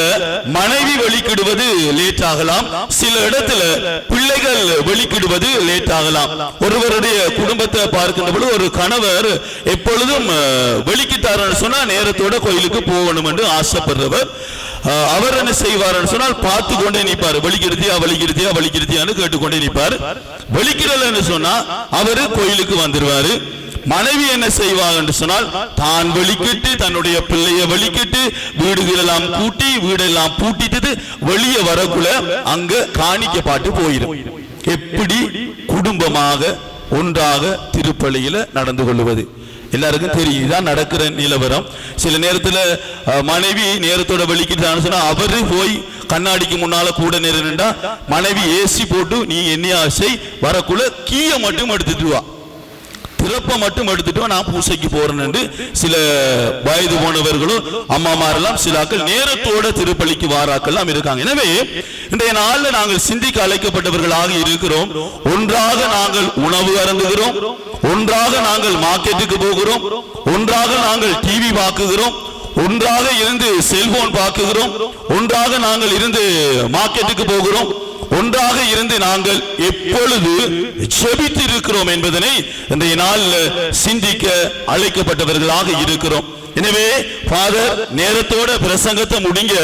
மனைவி வெளிக்கிடுவது லேட் ஆகலாம், சில இடத்துல பிள்ளைகள் வெளிக்கிடுவது லேட் ஆகலாம். ஒருவருடைய குடும்பத்தை பார்க்கின்ற பொழுது ஒரு கணவர் எப்பொழுதும் வெளிக்கிட்டார் சொன்னா நேரத்தோட கோயிலுக்கு போகணும் என்று ஆசைப்படுறவர், அவர் என்ன செய்வார் சொன்னால் பார்த்து கொண்டே நிற்பார். வலிக்கிறதியா வலிக்கிறதியா வலிக்கிறதியான்னு கேட்டுக்கொண்டே நிற்பார். வலிக்கிறலன்னு சொன்னா அவரு கோயிலுக்கு வந்துருவாரு. மனைவி என்ன செய்வாங்க என்று சொன்னால் தான் வெளிக்கிட்டு தன்னுடைய பிள்ளைய வெளிக்கிட்டு வீடுகளெல்லாம் கூட்டி வீடெல்லாம் பூட்டிட்டு வெளியே வரக்குள்ள அங்க காணிக்க பாட்டு போயிடும். எப்படி குடும்பமாக ஒன்றாக திருப்பலியில நடந்து கொள்வது எல்லாருக்கும் தெரியும். இதான் நடக்கிற நிலவரம். சில நேரத்துல மனைவி நேரத்தோட வெளிக்கிட்டான்னு சொன்னா அவரு போய் கண்ணாடிக்கு முன்னால கூட நின்றா மனைவி ஏசி போட்டு நீ என்ன செய் வரக்குள்ள கீய மட்டும் எடுத்துட்டு வா, திறப்ப மட்டும் எடுத்துட்டு நான் பூசைக்கு போறேன்னு சில வயது போனவர்களும் அம்மாமாரெல்லாம் சிலாக்கள் நேரத்தோட திருப்பலிக்கு வாராக்கெல்லாம் இருக்காங்க. எனவே இன்றைய நாள்ல நாங்கள் சிந்திக்க அழைக்கப்பட்டவர்களாக இருக்கிறோம். ஒன்றாக நாங்கள் உணவு அருந்துகிறோம், ஒன்றாக நாங்கள் மார்க்கெட்டுக்கு போகிறோம், ஒன்றாக நாங்கள் டிவி பார்க்குகிறோம், ஒன்றாக இருந்து செல்போன் பார்க்குகிறோம், ஒன்றாக நாங்கள் இருந்து மார்க்கெட்டுக்கு போகிறோம், ஒன்றாக இருந்து நாங்கள் எப்பொழுது ஜெபித்து இருக்கிறோம் என்பதனை இன்றைய நாளில் சிந்திக்க அழைக்கப்பட்டவர்களாக இருக்கிறோம். எனவே ஃபாதர் நேரத்தோட பிரசங்கத்தை முடிங்க,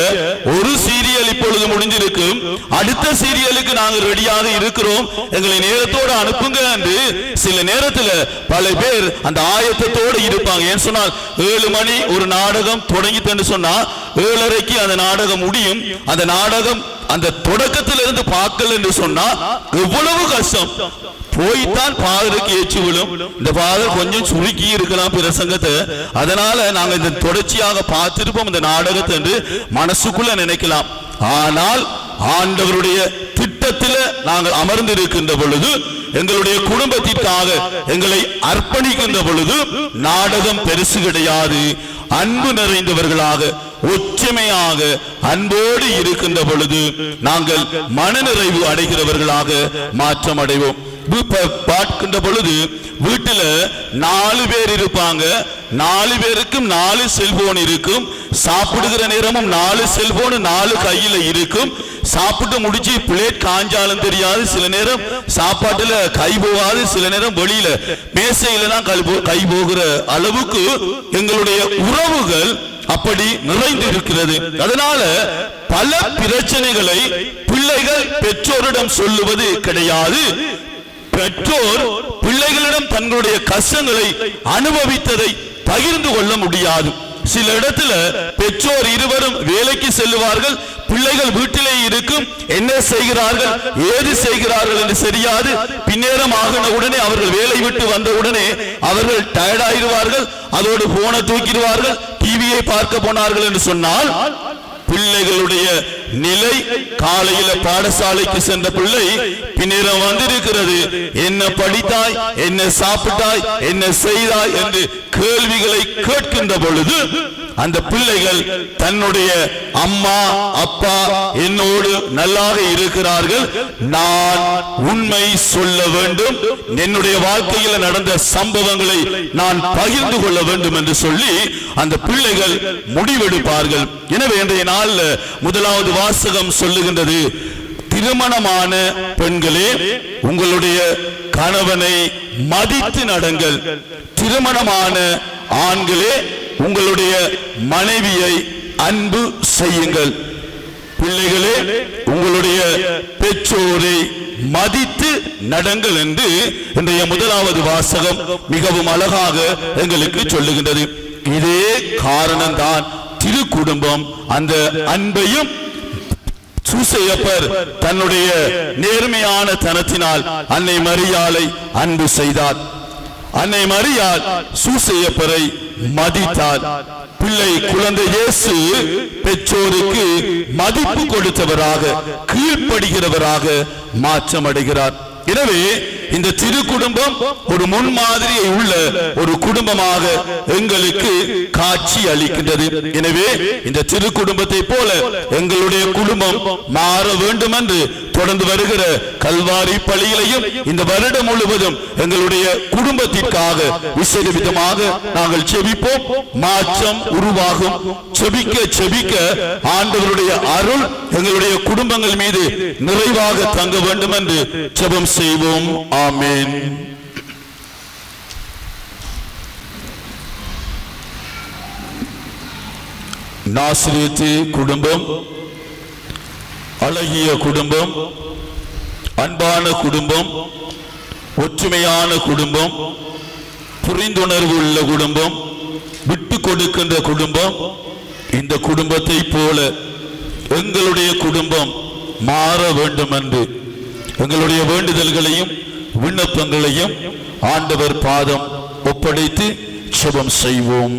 ஒரு சீரியல் இப்பொழுது முடிஞ்சிருக்கும், அடுத்த சீரியலுக்கு நாங்கள் ரெடியாக இருக்கிறோம், எங்களை நேரத்தோட அனுப்புங்க என்று சில நேரத்தில் பல பேர் அந்த ஆயத்தத்தோடு இருப்பாங்க. ஏன் சொன்னால் 7 மணி ஒரு நாடகம் தொடங்கிட்டு சொன்னா 7:30க்கு அந்த நாடகம் முடியும். அந்த நாடகம் அந்த தொடக்கத்திலிருந்து பார்க்கல என்று சொன்னா எவ்வளவு கஷ்டம். போய்தான் ஃபாதருக்கு ஏச்சு விழும். இந்த ஃபாதர் கொஞ்சம் சுருக்கி இருக்கலாம் பிரசங்கத்தை, அதனால நாங்க இந்த தொடர்ச்சியாக பார்த்திருப்போம் இந்த நாடகத்தை என்று மனசுக்குள்ள நினைக்கலாம். ஆனால் ஆண்டவருடைய திட்டத்தில் நாங்கள் அமர்ந்து இருக்கின்ற பொழுது, எங்களுடைய குடும்பத்திற்காக எங்களை அர்ப்பணிக்கின்ற பொழுது நாடகம் பெருசு கிடையாது. அன்பு நிறைந்தவர்களாக ஒற்றுமையாக அன்போடு இருக்கின்ற பொழுது நாங்கள் மனநிறைவு அடைகிறவர்களாக மாற்றம் அடைவோம். பார்க்கின்ற பொழுது வீட்டில் 4 பேர் இருப்பாங்க, 4 பேருக்கும் 4 செல்போன் இருக்கும், சாப்பிடுகிற நேரமும் 4 செல்போன் 4 கையில இருக்கும். சாப்பிட்டு முடிச்சு பிளேட் காஞ்சாலும் தெரியாது, சில நேரம் சாப்பாட்டுல கை போகாது, சில நேரம் வெளியில மேசையில தான் கை போகிற அளவுக்கு எங்களுடைய உறவுகள் அப்படி நிறைந்து இருக்கிறது. அதனால பல பிரச்சனைகளை பிள்ளைகள் பெற்றோரிடம் சொல்லுவது கிடையாது. பெற்றோர் பிள்ளைகளிடம் தங்களுடைய கஷ்டங்களை அனுபவித்ததை பகிர்ந்து கொள்ள முடியாது. சில இடத்துல பெற்றோர் இருவரும் வேலைக்கு செல்லுவார்கள், பிள்ளைகள் வீட்டிலே இருக்கும், என்ன செய்கிறார்கள் ஏது செய்கிறார்கள் என்று தெரியாது. பின்னேரம் ஆகின உடனே அவர்கள் வேலை விட்டு வந்த உடனே அவர்கள் டயர்ட் ஆகிடுவார்கள், அதோடு போனை தூக்கிடுவார்கள், டிவியை பார்க்க போனார்கள் என்று சொன்னால் பிள்ளைகளுடைய நிலை, காலையில பாடசாலைக்கு சென்ற பிள்ளை பின்னேரம் வந்திருக்கிறது, என்ன படித்தாய், என்ன சாப்பிட்டாய், என்ன செய்தாய் என்று கேள்விகளை கேட்கின்ற பொழுது அந்த பிள்ளைகள் தன்னுடைய அம்மா அப்பா என்னோடு நல்லாக இருக்கிறார்கள், நான் உண்மை சொல்ல வேண்டும், என்னுடைய வாழ்க்கையில் நடந்த சம்பவங்களை நான் பகிர்ந்து கொள்ள வேண்டும் என்று சொல்லி அந்த பிள்ளைகள் முடிவெடுப்பார்கள். எனவே இன்றைய நாள் முதலாவது வாசகம் சொல்லுகின்றது, திருமணமான பெண்களே உங்களுடைய கணவனை மதித்து நடங்கள், திருமணமான ஆண்களே உங்களுடைய மனைவியை அன்பு செய்யுங்கள், பிள்ளைகளே உங்களுடைய பெற்றோரை மதித்து நடங்கள் என்று இன்றைய முதலாவது வாசகம் மிகவும் அழகாக எங்களுக்கு சொல்லுகின்றது. இதே காரணம்தான் திருக்குடும்பம் அந்த அன்பையும் சூசையப்பர் தன்னுடைய நேர்மையான தனத்தினால் அன்னை மரியாளை அன்பு செய்தார். அன்னை மரியாள் சூசையப்பரை மதித்தார். பிள்ளை குழந்தை இயேசு பெற்றோருக்கு மதிப்பு கொடுத்தவராக கீழ்ப்படுகிறவராக மாற்றமடைகிறார். எனவே இந்த திரு குடும்பம் ஒரு முன்மாதிரியை உள்ள ஒரு குடும்பமாக எங்களுக்கு காட்சி அளிக்கின்றது. எனவே இந்த திரு குடும்பத்தை போல எங்களுடைய குடும்பம் மாற வேண்டும் என்று தொடர்ந்து வருகிற கல்வாரி பள்ளியிலையும் இந்த வருடம் முழுவதும் எங்களுடைய குடும்பத்திற்காக விசேட விதமாக நாங்கள் செபிப்போம். மாற்றம் உருவாகும். செபிக்க செபிக்க ஆண்டவருடைய அருள் எங்களுடைய குடும்பங்கள் மீது நிறைவாக தங்க வேண்டும் என்று ஜெபம் செய்வோம். ஆமென். நாசரேத்து குடும்பம் அழகிய குடும்பம், அன்பான குடும்பம், ஒற்றுமையான குடும்பம், புரிந்துணர்வு உள்ள குடும்பம், விட்டு கொடுக்கின்ற குடும்பம். இந்த குடும்பத்தை போல எங்களுடைய குடும்பம் மாற வேண்டும் என்று எங்களுடைய வேண்டுதல்களையும் விண்ணப்பங்களையும் ஆண்டவர் பாதம் ஒப்படைத்து ஜெபம் செய்வோம்.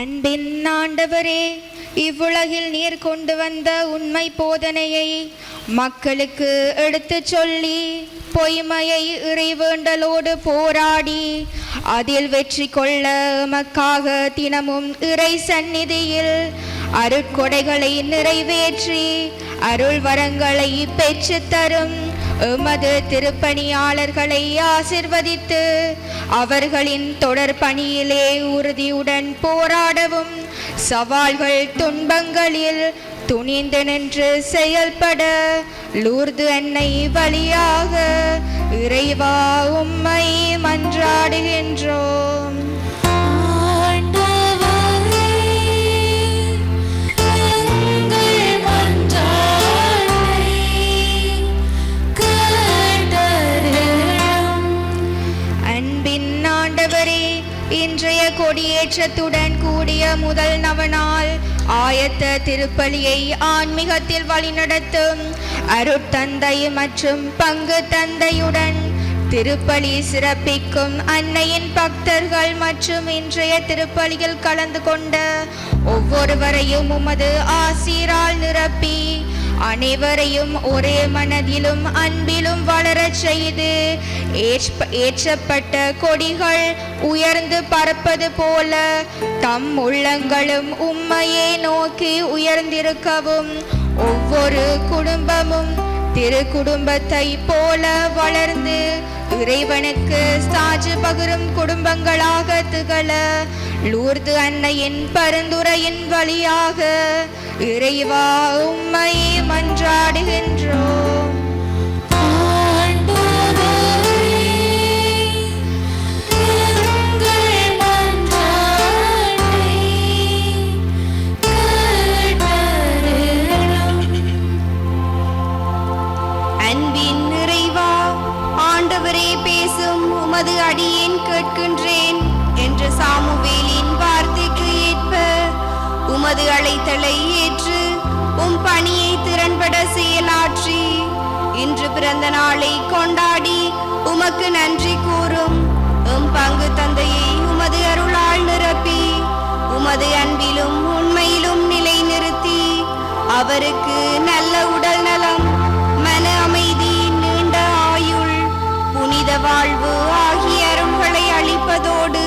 அன்பின் ஆண்டவரே, இவ்வுலகில் நீர் கொண்டு வந்த உண்மை போதனையை மக்களுக்கு எடுத்து சொல்லி பொய்மையை இறைவேண்டலோடு போராடி அதில் வெற்றி கொள்ள எமக்காக தினமும் இறை சந்நிதியில் அருட்கொடைகளை நிறைவேற்றி அருள் வரங்களை பெற்று தரும் எமது திருப்பணியாளர்களை ஆசிர்வதித்து அவர்களின் தொடர் பணியிலே உறுதியுடன் போராடவும் சவால்கள் துன்பங்களில் துணிந்து நின்று செயல்பட லூர்து அன்னை வழியாக இறைவா உம்மை மன்றாடுகின்றோம். அன்பின் ஆண்டவரே, இன்றைய கொடியேற்றத்துடன் கூடிய முதல் நவநாள் ஆயத்த திருப்பலியை ஆன்மீகத்தில் வழிநடத்தும் அருட்தந்தை மற்றும் பங்கு தந்தையுடன் திருப்பலி சிறப்பிக்கும் அன்னையின் பக்தர்கள் மற்றும் இன்றைய திருப்பலியில் கலந்து கொண்ட ஒவ்வொருவரையும் உமது ஆசீரால் நிரப்பி அனைவரையும் ஒரே மனதிலும் அன்பிலும் வளரச் செய்து ஏற்றப்பட்ட கொடிகள் உயர்ந்து பறப்பது போல தம் உள்ளங்களும் உம்மையே நோக்கி உயர்ந்திருக்கவும் ஒவ்வொரு குடும்பமும் திரு குடும்பத்தை போல வளர்ந்து இறைவனுக்கு சாட்சி பகிரும் குடும்பங்களாக திகழ லூர்து அன்னையின் பரிந்துரையின் வழியாக இறைவா உம்மை மன்றாடுகின்றோம். அன்பின் நிறைவா, ஆண்டவரே பேசும் உமது அடியேன் கேட்கின்றேன் என்ற சாமுவேலின் வார்த்தைக்கு ஏற்ப உமது அழைத்தலை ஏற்று உம் பணியை திறன்பட செயலாற்றி இன்று பிறந்த நாளை கொண்டாடி உமக்கு நன்றி கூறும் உம் பங்கு தந்தையை உமது அருளால் நிரப்பி உமது அன்பிலும் உண்மையிலும் நிலை நிறுத்தி அவருக்கு நல்ல உடல் நலம், மன அமைதி, நீண்ட ஆயுள், புனித வாழ்வு ஆகிய அருள்களை அளிப்பதோடு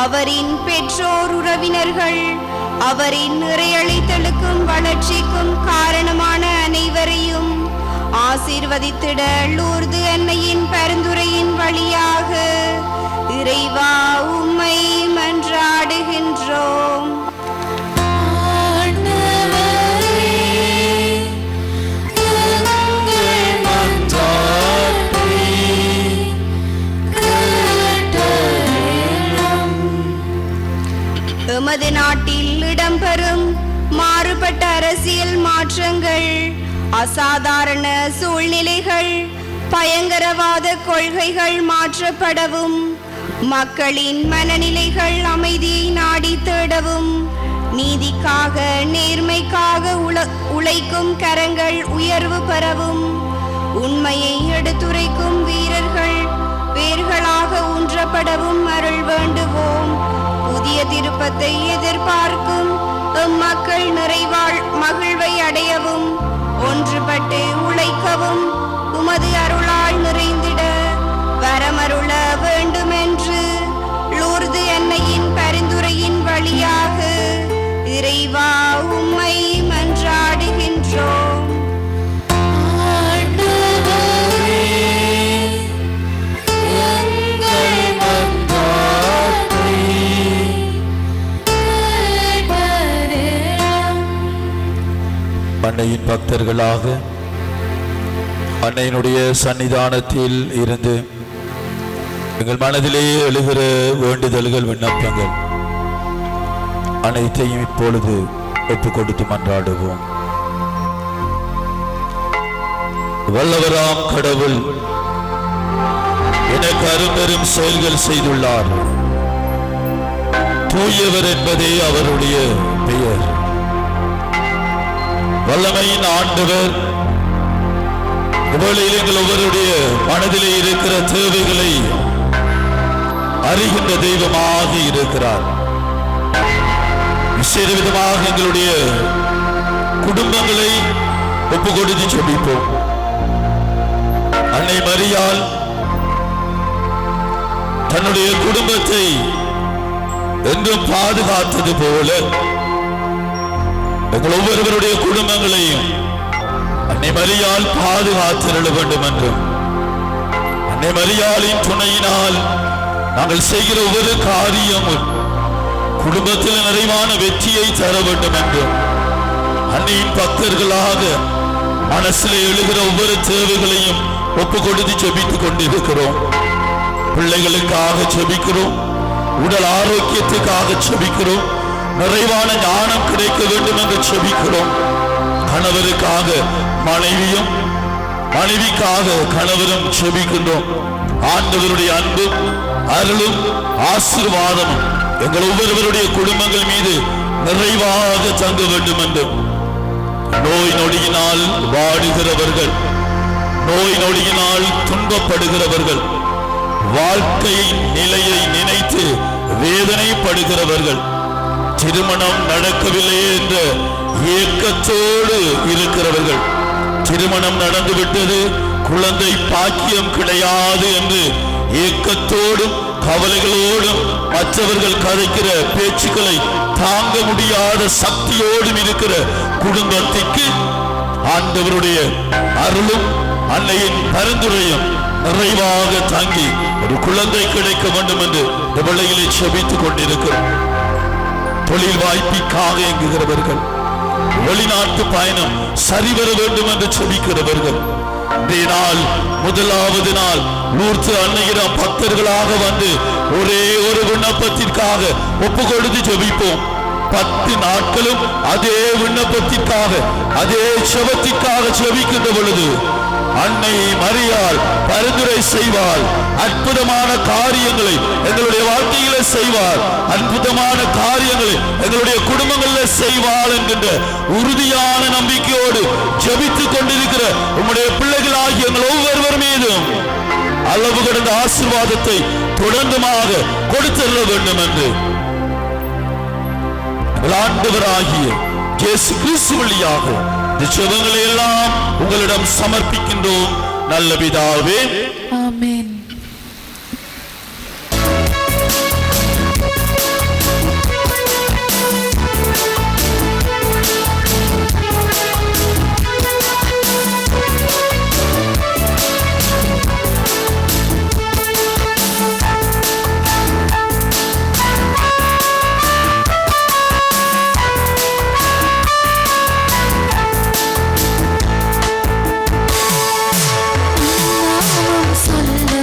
அவரின் பெற்றோர் உறவினர்கள், அவரின் இறையளித்தலுக்கும் வளர்ச்சிக்கும் காரணமான அனைவரையும் ஆசீர்வதித்திட லூர்து அன்னையின் பரிந்துரையின் வழியாக இறைவா உம்மை மன்றாடுகின்றோம். எமது நாட்டில் இடம்பெறும் மாறுபட்ட அரசியல் மாற்றங்கள், அசாதாரண சூழ்நிலைகள், பயங்கரவாத கொள்கைகள் மாற்றப்படவும், மக்களின் மனநிலைகள் அமைதியை நாடி தேடவும், நீதிக்காக நேர்மைக்காக உழைக்கும் கரங்கள் உயர்வு பெறவும், உண்மையை எடுத்துரைக்கும் வீரர்கள் வேர்களாக ஊன்றப்படவும் அருள் வேண்டுவோம். புதிய திருப்பத்தை எதிர்பார்க்கும் மக்கள் மகிழ்வை அடையவும், ஒன்றுபட்டு உழைக்கவும், உமது அருளால் நிறைந்திட வரமருள வேண்டுமென்று லூர்து அன்னையின் பரிந்துரையின் வழியாக இறைவா உம்மை மன்றாடுகின்றோம். அன்னையின் பக்தர்களாக அன்னையினுடைய சன்னிதானத்தில் இருந்து எங்கள் மனதிலேயே எழுகிற வேண்டுதல்கள், விண்ணப்பங்கள் அனைத்தையும் இப்பொழுது ஒப்புக் கொடுத்து மன்றாடுவோம். வல்லவராம் கடவுள் எனக்கு அரும்பெரும் செயல்கள் செய்துள்ளார். தூயவர் என்பதே அவருடைய பெயர். வல்லமையின் ஆண்டவர் இவளில் எங்கள் ஒவ்வொருடைய மனதிலே இருக்கிற தேவைகளை அறிகின்ற தெய்வமாக இருக்கிறார். விசேட விதமாக எங்களுடைய குடும்பங்களை ஒப்பு கொடுத்து ஜெபிப்போம். அன்னை மரியாள் தன்னுடைய குடும்பத்தை என்றும் பாதுகாத்தது போல எங்கள் ஒவ்வொருவருடைய குடும்பங்களையும் அன்னை மரியாள் பாதுகாத்திருள வேண்டும் என்றும், அன்னை மரியாளின் துணையினால் நாங்கள் செய்கிற ஒவ்வொரு காரியமும் குடும்பத்தில் நிறைவான வெற்றியை தர வேண்டும் என்றும், அன்னையின் பக்தர்களாக மனசில் எழுகிற ஒவ்வொரு தேவைகளையும் ஒப்பு கொடுத்து ஜெபித்துக் கொண்டிருக்கிறோம். பிள்ளைகளுக்காக ஜெபிக்கிறோம், உடல் ஆரோக்கியத்துக்காக ஜெபிக்கிறோம், நிறைவான ஞானம் கிடைக்க வேண்டும் என்று ஜெபிக்கிறோம். கணவருக்காக மனைவியும், மனைவிக்காக கணவரும் ஜெபிக்கின்றோம். ஆண்டவருடைய அன்பும் அருளும் ஆசீர்வாதமும் எங்கள் ஒவ்வொருவருடைய குடும்பங்கள் மீது நிறைவாக தங்க வேண்டும் என்றும், நோய் நொடியினால் வாடுகிறவர்கள், நோய் நொடியினால் துன்பப்படுகிறவர்கள், வாழ்க்கை நிலையை நினைத்து வேதனைப்படுகிறவர்கள், திருமணம் நடக்கவில்லை என்ற ஏக்கத்தோடு இருக்கிறவர்கள், திருமணம் நடந்துவிட்டது, குழந்தை பாக்கியம் கிடையாது என்று ஏக்கத்தோடும் கவலைகளோடும் மற்றவர்கள் கதைக்கிற பேச்சுக்களை தாங்க முடியாத சக்தியோடும் இருக்கிற குடும்பத்திற்கு ஆண்டவருடைய அருளும் அன்னையின் பரிந்துரையும் நிறைவாக தாங்கி ஒரு குழந்தை கிடைக்க வேண்டும் என்று இந்த வேளையிலே ஜெபித்துக் கொண்டிருக்கிறோம். தொழில் வாய்ப்பிற்காக இயங்குகிறவர்கள், வெளிநாட்டு பயணம் சரிவர வேண்டும் என்று ஜெபிக்கிறவர்கள், இன்றைய நாள் முதலாவது நாள் லூர்து அன்னையிடம் பக்தர்களாக வந்து ஒரே ஒரு விண்ணப்பத்திற்காக ஒப்பு கொடுத்து ஜெபிப்போம். 10 நாட்களும் அதே விண்ணப்பத்திற்காக, அதே ஜெபத்திற்காக ஜெபிக்கின்ற பொழுது அன்னை மரியாள் பரிந்துரை செய்வாள். அற்புதமான காரியங்களை எங்களுடைய வாழ்க்கையிலே செய்வார், அற்புதமான காரியங்களை எங்களுடைய குடும்பங்களில் செய்வாள் என்கின்ற உறுதியான நம்பிக்கையோடு ஜெபித்துக் கொண்டிருக்கிற உம்முடைய பிள்ளைகளாகிய எங்கள் ஒவ்வொருவர் மீதும் அளவு கடந்த ஆசீர்வாதத்தை தொடர்ந்துமாக கொடுத்தர வேண்டும் என்று ஆண்டவராகிய இயேசு கிறிஸ்து வழியாக இந்த ஜெபங்களை எல்லாம் உங்களிடம் சமர்ப்பிக்கின்றோம் நல்ல பிதாவே. ஆமென். சொல்ல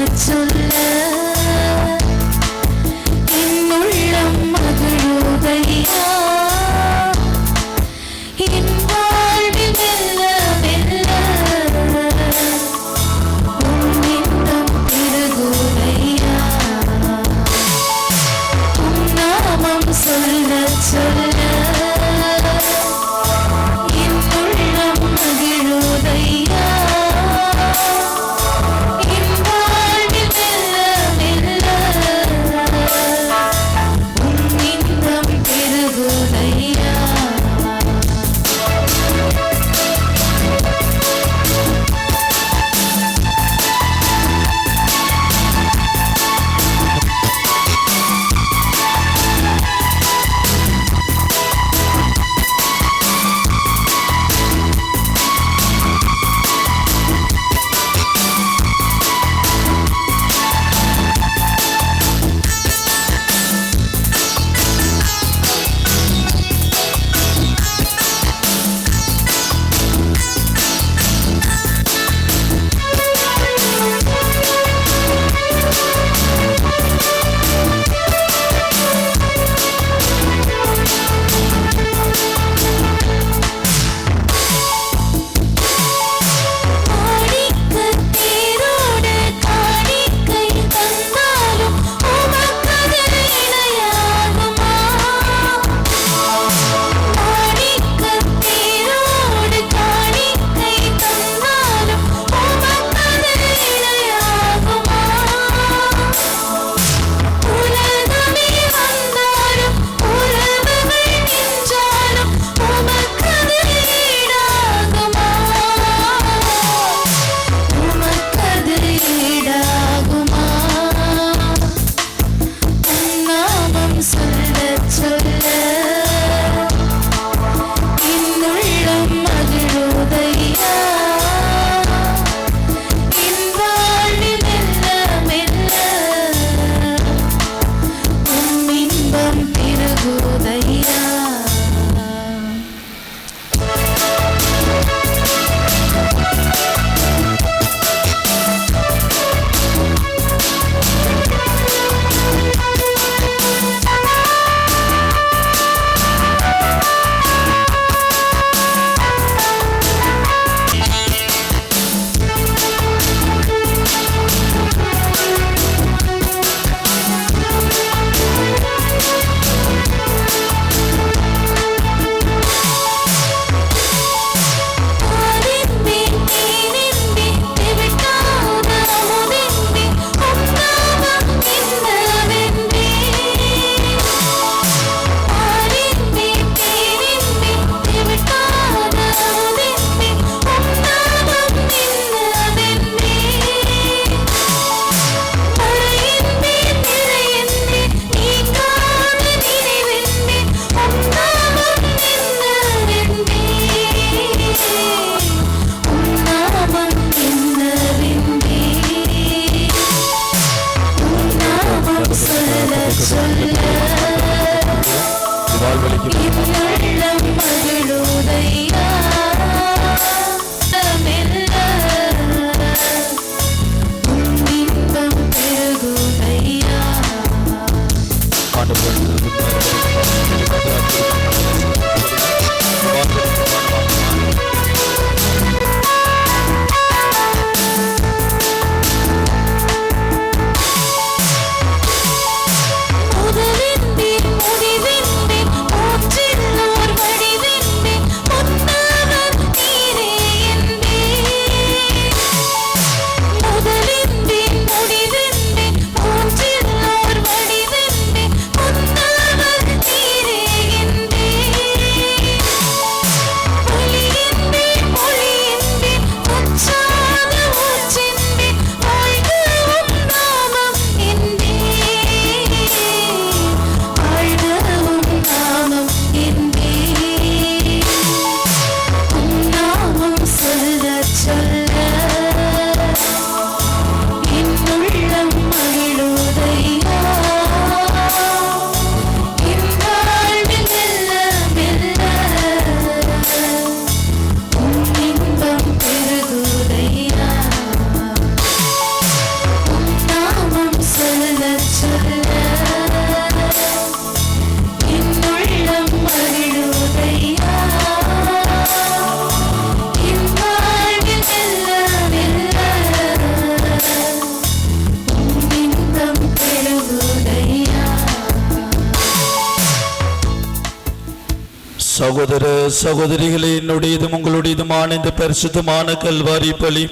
சகோதர சகோதரிகளே, என்னுடையதும் உங்களுடையதுமான இந்த பரிசுத்தமான கல்வாரி பலி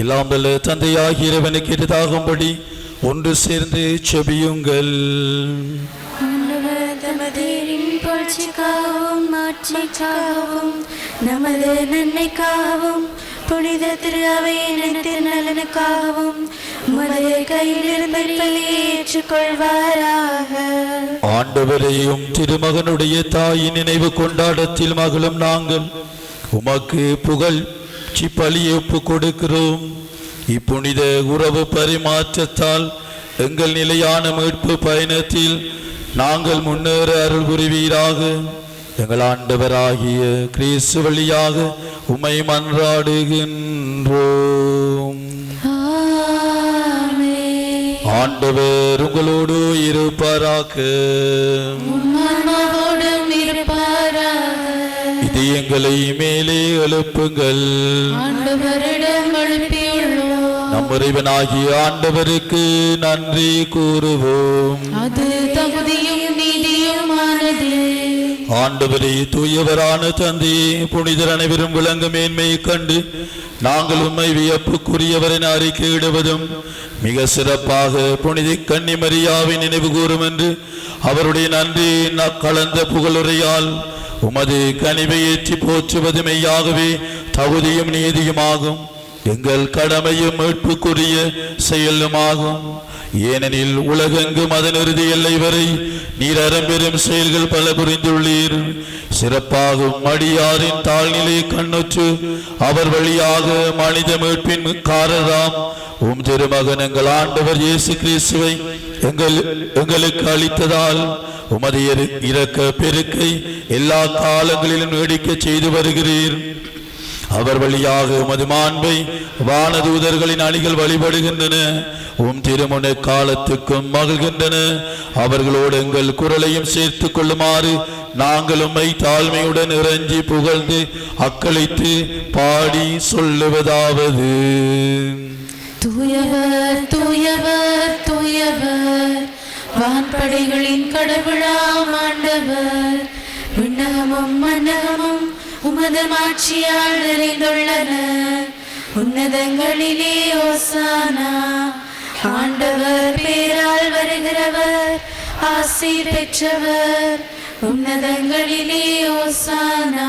எல்லாம் வல்ல தந்தையாகிய இறைவனுக்கு எதிராகும்படி ஒன்று சேர்ந்து செபியுங்கள். நமது நன்மைக்காகவும் புனித திரு அவையின் நலனுக்காகவும் ஏற்றுக்கொள்வாராக. ஆண்டவரையும் திருமகனுடைய தாயின் நினைவு கொண்டாடத்தில் மகளும் நாங்கள் உமக்கு புகழ்ச்சி பலியை ஒப்பு கொடுக்கிறோம். இப்புனித உறவு பரிமாற்றத்தால் எங்கள் நிலையான மீட்பு பயணத்தில் நாங்கள் முன்னேற அருள் புரிவீராக. எங்கள் ஆண்டவராகிய கிறிஸ்து வழியாக உம்மை மன்றாடுகின்றோம். ஆண்டவர் உங்களோடு இருப்பாராக. இதயங்களை மேலே எழுப்புங்கள். நம் இறைவனாகிய ஆண்டவருக்கு நன்றி கூறுவோம். அது தகுதியும் நீதியுமானது. ஆண்டவரே, தூயவரான தந்தையே, புனிதர் அனைவரும் விளங்க மேன்மையை கண்டு நாங்கள் உம்மை வியப்புக்குரியவரின் அறிக்கையிடுவதும் மிக சிறப்பாக புனித கன்னிமரியாவை நினைவு கூறும் என்று அவருடைய நன்றி கலந்த புகழுரையால் உமது கனிவை ஏற்றி போற்றுவது மெய்யாகவே தகுதியும் நீதியுமாகும். எங்கள் கடமையும் மீட்புக்குரிய செயலுமாகும். ஏனெனில் உலகெங்கும் அதன் இறுதி எல்லை வரை நீர் அறம்பெறும் செயல்கள் பல புரிந்துள்ளீர். சிறப்பாகும் அடியாரின் தாழ்நிலை கண்ணுற்று அவர் வழியாக மனித மீட்பின் காரராம் உம் திருமகன் எங்கள் ஆண்டவர் இயேசு கிறிஸ்துவை எங்களுக்கு அளித்ததால் உமது இரக்க பெருக்கை எல்லா காலங்களிலும் நீடிக்க செய்து வருகிறீர். அவர் வழியாக உமது மாண்பை வானதூதர்களின் அணிகள் வழிபடுகின்றன. உம் திருமுனை காலத்துக்கும் மகிழ்கின்றன. அவர்களோடு எங்கள் குரலையும் சேர்த்து கொள்ளுமாறு நாங்கள் உம்மை தாழ்மையுடன் இறைஞ்சி புகழ்ந்து அக்களித்து பாடி சொல்லுவதாவது: தூயவர் தூயவர் தூயவர், வான்படைகளின் கடவுளாம் ஆண்டவர். விண்ணகமும் மன்னகமும் உமது மாட்சியால் நிறைந்துள்ளன. உன்னதங்களிலே ஓசானா. ஆண்டவர் பேரால் வருகிறவர் ஆசி பெற்றவர். உன்னதங்களிலே ஓசானா.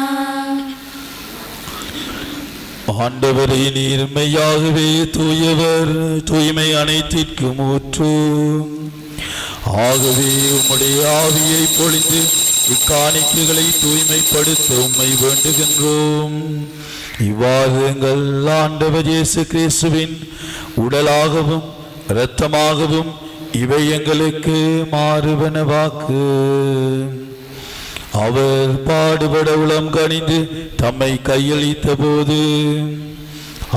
ஆண்டவரே, நீர் மெய்யாகவே தூயவர், தூய்மை அனைத்திற்கும் ஊற்று. ஆகவே உம்முடைய ஆவியை பொழிந்து இக்காணிக்கைகளை தூய்மைப்படுத்த உம்மை வேண்டுகின்றோம். இவ்வாறு எங்கள் ஆண்டவர் இயேசு கிறிஸ்துவின் உடலாகவும் இரத்தமாகவும் இவை எங்களுக்கு மாறுவனவாக்கு. அவர் பாடுபட உளம் கனிந்து தம்மை கையளித்த போது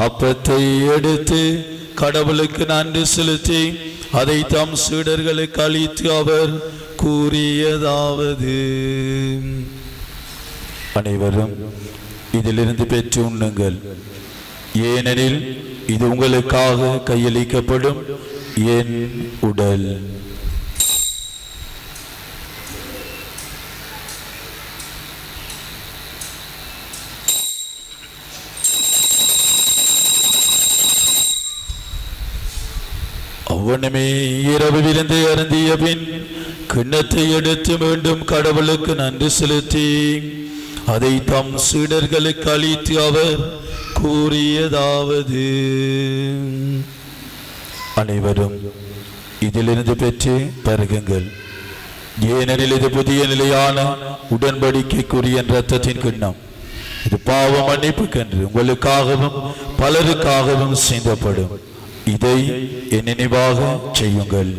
அப்பத்தை எடுத்து கடவுளுக்கு நன்றி செலுத்தி அதை தம் சீடர்களுக்கு அளித்து அவர் கூறியதாவது: அனைவரும் இதிலிருந்து பெற்று உண்ணுங்கள். ஏனெனில் இது உங்களுக்காக கையளிக்கப்படும் என் உடல். அவ்வண்ணமே இரவு விருந்து அருந்திய பின் கிண்ணத்தை எடுத்து மீண்டும் கடவுளுக்கு நன்றி செலுத்தி அதை தம் சீடர்களுக்கு அளித்து அவர் கூறியதாவது: அனைவரும் இதிலிருந்து பெற்று பருகுங்கள். ஏனெனில் இது புதிய நிலையான உடன்படிக்கைக்குரிய இரத்தத்தின் கிண்ணம். இது பாவ மன்னிப்புக்கென்று உங்களுக்காகவும் பலருக்காகவும் சிந்தப்படும். இதை என் நினைவாக செய்யுங்கள்.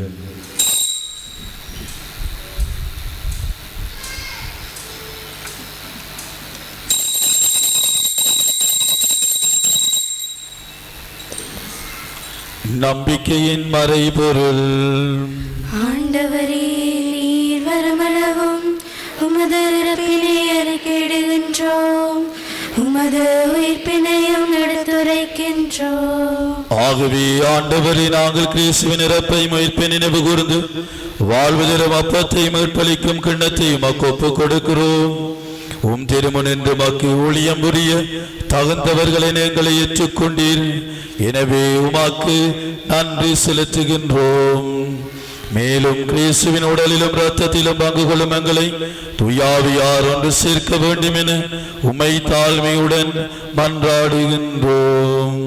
நம்பிக்கையின் மறைபொருள். ஆண்டவரே, நீர் வருமளவும் உமது இறப்பினை அறிக்கையிடுகின்றோம், உமது உயிர்ப்பினையும் எடுத்துரைக்கின்றோம். ஆகவே ஆண்டவரே, நாங்கள் கிறிஸ்துவின் இறப்பை உயிர்ப்பை நினைவு கூர்ந்து வாழ்வு தரும் அப்பத்தை மீட்பளிக்கும் கிண்ணத்தை உமக்கு ஒப்புக் கொடுக்கிறோம். உம் திருமுனின்று மக்கு ஊழியம் புரிய தகுந்தவர்களை எங்களை ஏற்றுக்கொண்டீர். எனவே உமாக்கு நன்றி செலுத்துகின்றோம். மேலும் கிறிஸ்துவின் உடலிலும் இரத்தத்திலும் பங்கு கொள்ளும் எங்களை தூயாவியார் ஒன்று சேர்க்க வேண்டும் என உம்மை தாழ்மையுடன் மன்றாடுகின்றோம்.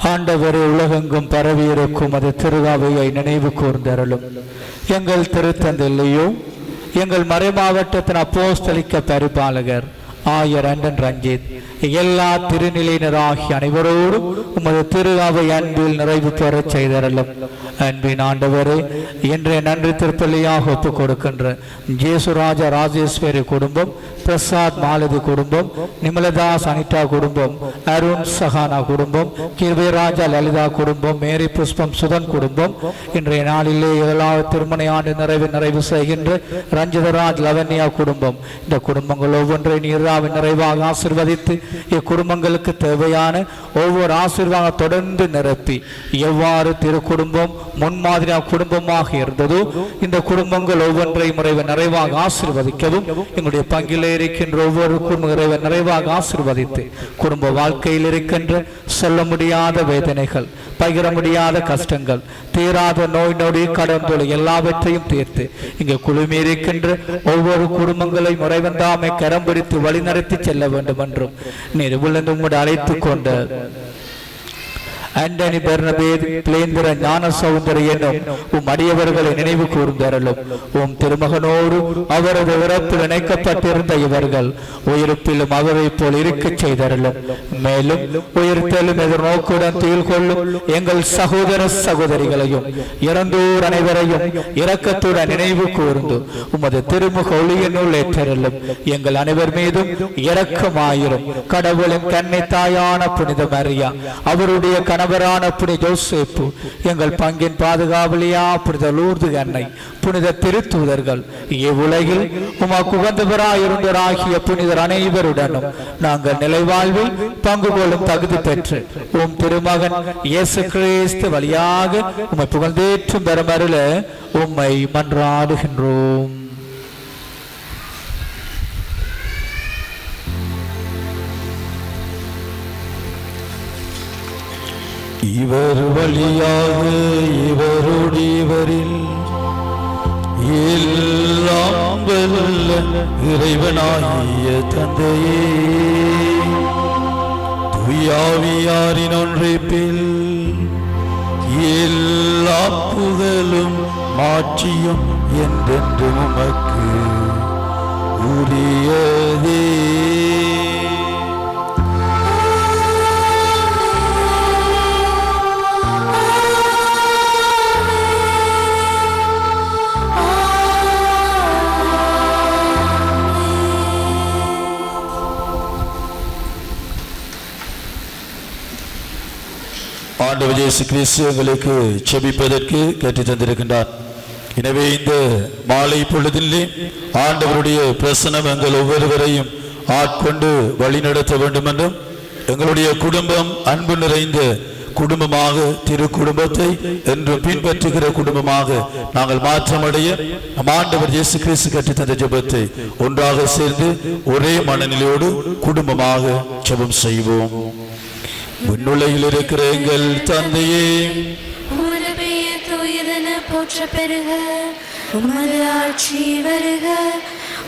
ஆண்டவரே, உலகெங்கும் பரவியிருக்கும் அது திருவாவையை நினைவு கூர்ந்தருளும். எங்கள் திருத்தந்தையிலேயோ எங்கள் மறைமாவட்டத்தின் அப்போஸ்தலிக்க பரிபாலகர் ஆயர் அண்டன் ரஞ்சித் எல்லா திருநிலையினராகிய அனைவரோடும் உமது திருவாவை அன்பில் நிறைவு பெறச் செய்தருளும். அன்பின் ஆண்டவரே, இன்றைய நன்றி திருப்பலியாக ஒப்புக் கொடுக்கின்ற ஜேசுராஜா ராஜேஸ்வரி குடும்பம், பிரசாத் மாலதி குடும்பம், நிமலதாஸ் அனிதா குடும்பம், அருண் சஹானா குடும்பம், கிருபைராஜா லலிதா குடும்பம், மேரி புஷ்பம் சுதன் குடும்பம், இன்றைய நாளிலே 7வது திருமண ஆண்டு நிறைவு செய்கின்ற ரஞ்சிதராஜ் லவன்யா குடும்பம், இந்த குடும்பங்கள் ஒவ்வொன்றை நீராவின் நிறைவாக ஆசீர்வதித்து இக்குடும்பங்களுக்கு தேவையான ஒவ்வொரு ஆசீர்வாதம் தொடர்ந்து நிரப்பி எவ்வாறு திருக்குடும்பம் முன்மாதிரியாக குடும்பமாக இருந்ததோ இந்த குடும்பங்கள் ஒவ்வொன்றையும் நிறைவாக ஆசீர்வதிக்கவும் எங்களுடைய பங்கிலே இருக்கின்ற ஒவ்வொரு குடும்ப நிறைவாக ஆசீர்வதித்து குடும்ப வாழ்க்கையில் இருக்கின்ற சொல்ல முடியாத வேதனைகள், பகிர முடியாத கஷ்டங்கள், தீராத நோய் நொடி கடந்துள்ள எல்லாவற்றையும் தீர்த்து இங்கே குழுமி இருக்கின்ற ஒவ்வொரு குடும்பங்களை முறைவந்தாமை கரம் பிடித்து வழிநடத்தி செல்ல வேண்டும் என்றும் நீர் விழுந்து உம்முடைய அழைத்துக் கொண்ட ஆண்டனி பெர்னபேத், பிளேந்திர ஞான சௌந்தரி என்னும் உம் அடியவர்களை நினைவு கூர்ந்தருளும். உம் திருமகனோடு அவரது இறப்பில் இணைக்கப்பட்டிருந்த இவர்கள் உயிர்ப்பிலும் அவரை போல் இருக்கச் செய்தருளும். மேலும் உயிர்த்தெழும் எதிர்நோக்குடன் துயில் கொள்ளும் எங்கள் சகோதர சகோதரிகளையும் இறந்தோர் அனைவரையும் இரக்கத்துடன் நினைவு கூர்ந்து உமது திருமுக ஒளியினுள் ஏற்றருளும். எங்கள் அனைவர் மீதும் இரக்கமாயிரும். கடவுளின் கன்னை தாயான புனித மரியா, அவருடைய கணவரான புனித யோசேப்பு, எங்கள் பங்கின் பாதுகாவலியா புனித லூர்து அன்னை, புனித திருத்தூதர்கள், இவ்வுலகில் உமக்கு உகந்தவராயிருந்தோராகிய புனிதர் அனைவருடனும் நாங்கள் நிலைவாழ்வில் பங்கு கொள்ளும் தகுதி பெற்று உம் திருமகன் இயேசு கிறிஸ்து வழியாக உம்மை புகழ்ந்தேற்றும் பெருமருள உம்மை மன்றாடுகின்றோம். இவர் வழியாக இவரோடு இவரில் எல்லாம் வல்ல இறைவனாகிய தந்தையே, தூயாவியாரின் ஒன்றைப்பில் எல்லா புகழும் மாற்றியும் என்றென்றும் உமக்கு உரியதே. ஆண்டவர் இயேசு கிறிஸ்து எங்களுக்கு செபிப்பதற்கு கற்றுத் தந்திருக்கின்றார். எனவே இந்த மாலை பொழுதிலே ஆண்டவருடைய பிரசனம் எங்கள் ஒவ்வொருவரையும் ஆட்கொண்டு வழிநடத்த வேண்டும் என்றும் எங்களுடைய குடும்பம் அன்பு நிறைந்த குடும்பமாக, திரு குடும்பத்தை என்று பின்பற்றுகிற குடும்பமாக நாங்கள் மாற்றமடைய ஆண்டவர் இயேசு கிறிஸ்து கற்றுத் தந்த ஜெபத்தை ஒன்றாக சேர்ந்து ஒரே மனநிலையோடு குடும்பமாக ஜெபம் செய்வோம். விண்ணுலகில் இருக்கிற எங்கள் தந்தையே, உமது பெயர் தூயதென போற்ற பெறுக. உமது ஆட்சி வருக.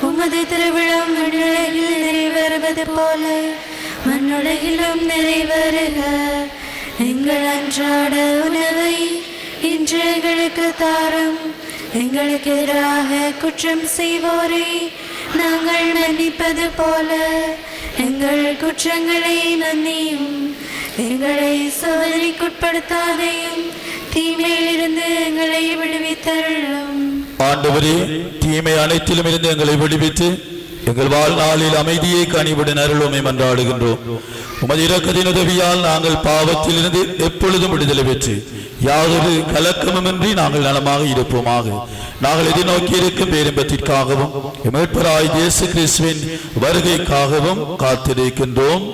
உமது திருவிழம் விண்ணுலகில் நிறைவேறுவது போல மண்ணுலகிலும் நிறைவேறுக. எங்கள் அன்றாட உணவை இன்று எங்களுக்கு தாரும். எங்களுக்கு எதிராக குற்றம் செய்வோரை நாங்கள் மன்னிப்பது போல எங்கள் குற்றங்களை மன்னியும். எங்களை சோதனைக்குட்படுத்தாதையும் தீமையிலிருந்து எங்களை விடுவித்தருளும். ஆண்டவரே, தீமை அனைத்திலும் இருந்து எங்களை விடுவித்து எங்கள் வாழ்நாளில் அமைதியை கனிவுடன் அருளுமை மன்றாடுகின்றோம். உமது இரக்கத்தின் உதவியால் நாங்கள் பாவத்திலிருந்து எப்பொழுதும் விடுதலை பெற்று யாதொரு கலக்கமுமின்றி நாங்கள் நலமாக இருப்போமாக. நாங்கள் எதிர்நோக்கி இருக்கும் பேரின்பத்திற்காகவும் மீட்பராய் இயேசு கிறிஸ்துவின் வருகைக்காகவும் காத்திருக்கின்றோம்.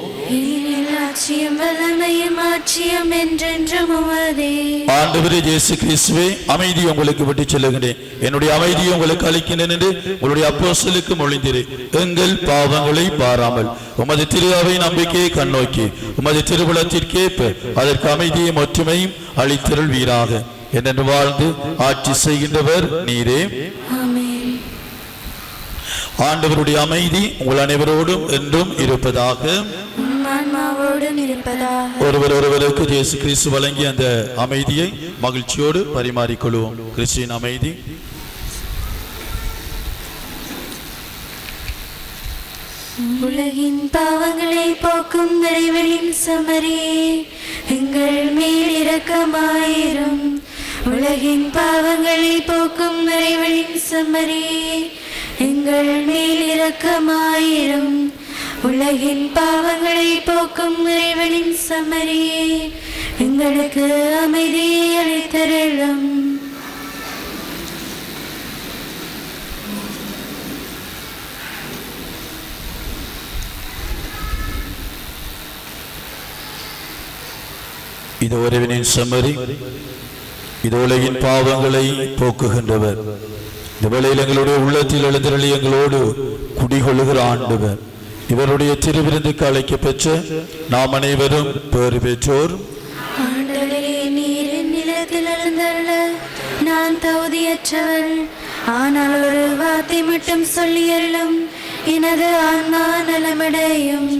ஆட்சியும் வல்லமையும் ஆட்சியும் என்றென்றும் உமதே. ஆண்டவரே இயேசு கிறிஸ்துவே, அமைதி உங்களுக்கு விட்டு செல்லுகிறேன், என்னுடைய அமைதியை உங்களுக்கு அளிக்கின்றேன் என்று உங்களுடைய அப்போஸ்தலருக்கு மொழிந்தீரே. எங்கள் பாவங்களை பாராமல் உமது திருவை நம்பிக்கையை கண்ணோக்கி உமது திருவுளத்திற்கேற்ப அதற்கு அமைதியும் ஒற்றுமையும் அளித்திருள்வீராக. என்று வாழ்ந்து ஆட்சி செய்கின்றவர் நீரே. ஆமென். ஆண்டவருடைய அமைதி உங்கள் அனைவரோடும் என்றும் இருப்பதாக. ஆன்மாவோடும் இருப்பதாக. ஒருவருக்கு இயேசு கிறிஸ்து வழங்கிய அந்த அமைதியை மகிழ்ச்சியோடு பரிமாறிக்கொள்வோம். கிறிஸ்துவின் அமைதி. உலகின் பாவங்களை போக்கும் இறைவனின் செம்மறியே, எங்கள் மேல் இரக்கமாயிரும். உலகின் பாவங்களை போக்கும் இறைவனின் செம்மறியே, எங்கள் மேல் இரக்கமாயிரும். உலகின் பாவங்களை போக்கும் இறைவனின் செம்மறியே, எங்களுக்கு அமைதியை அளித்தருளும். இது இறைவனின் செம்மறி, இது உலகின் பாவங்களை போக்குகின்றவர். இந்த வேளையில் எங்களுடைய உள்ளத்தில் எழுந்தருளி எங்களோடு குடிகொள்ளுகிற ஆண்டவர். இவருடைய திருவிருந்துக்கு அழைக்க பெற்ற நாம் அனைவரும் பேறு பெற்றோர். ஆண்டவரே, நீர் என் நிலத்தில் எழுந்தருள நான் தகுதியற்றவள். ஆனால் ஒரு வார்த்தை மட்டும் சொல்லியருளும், எனது ஆன்மா நலமடையும்.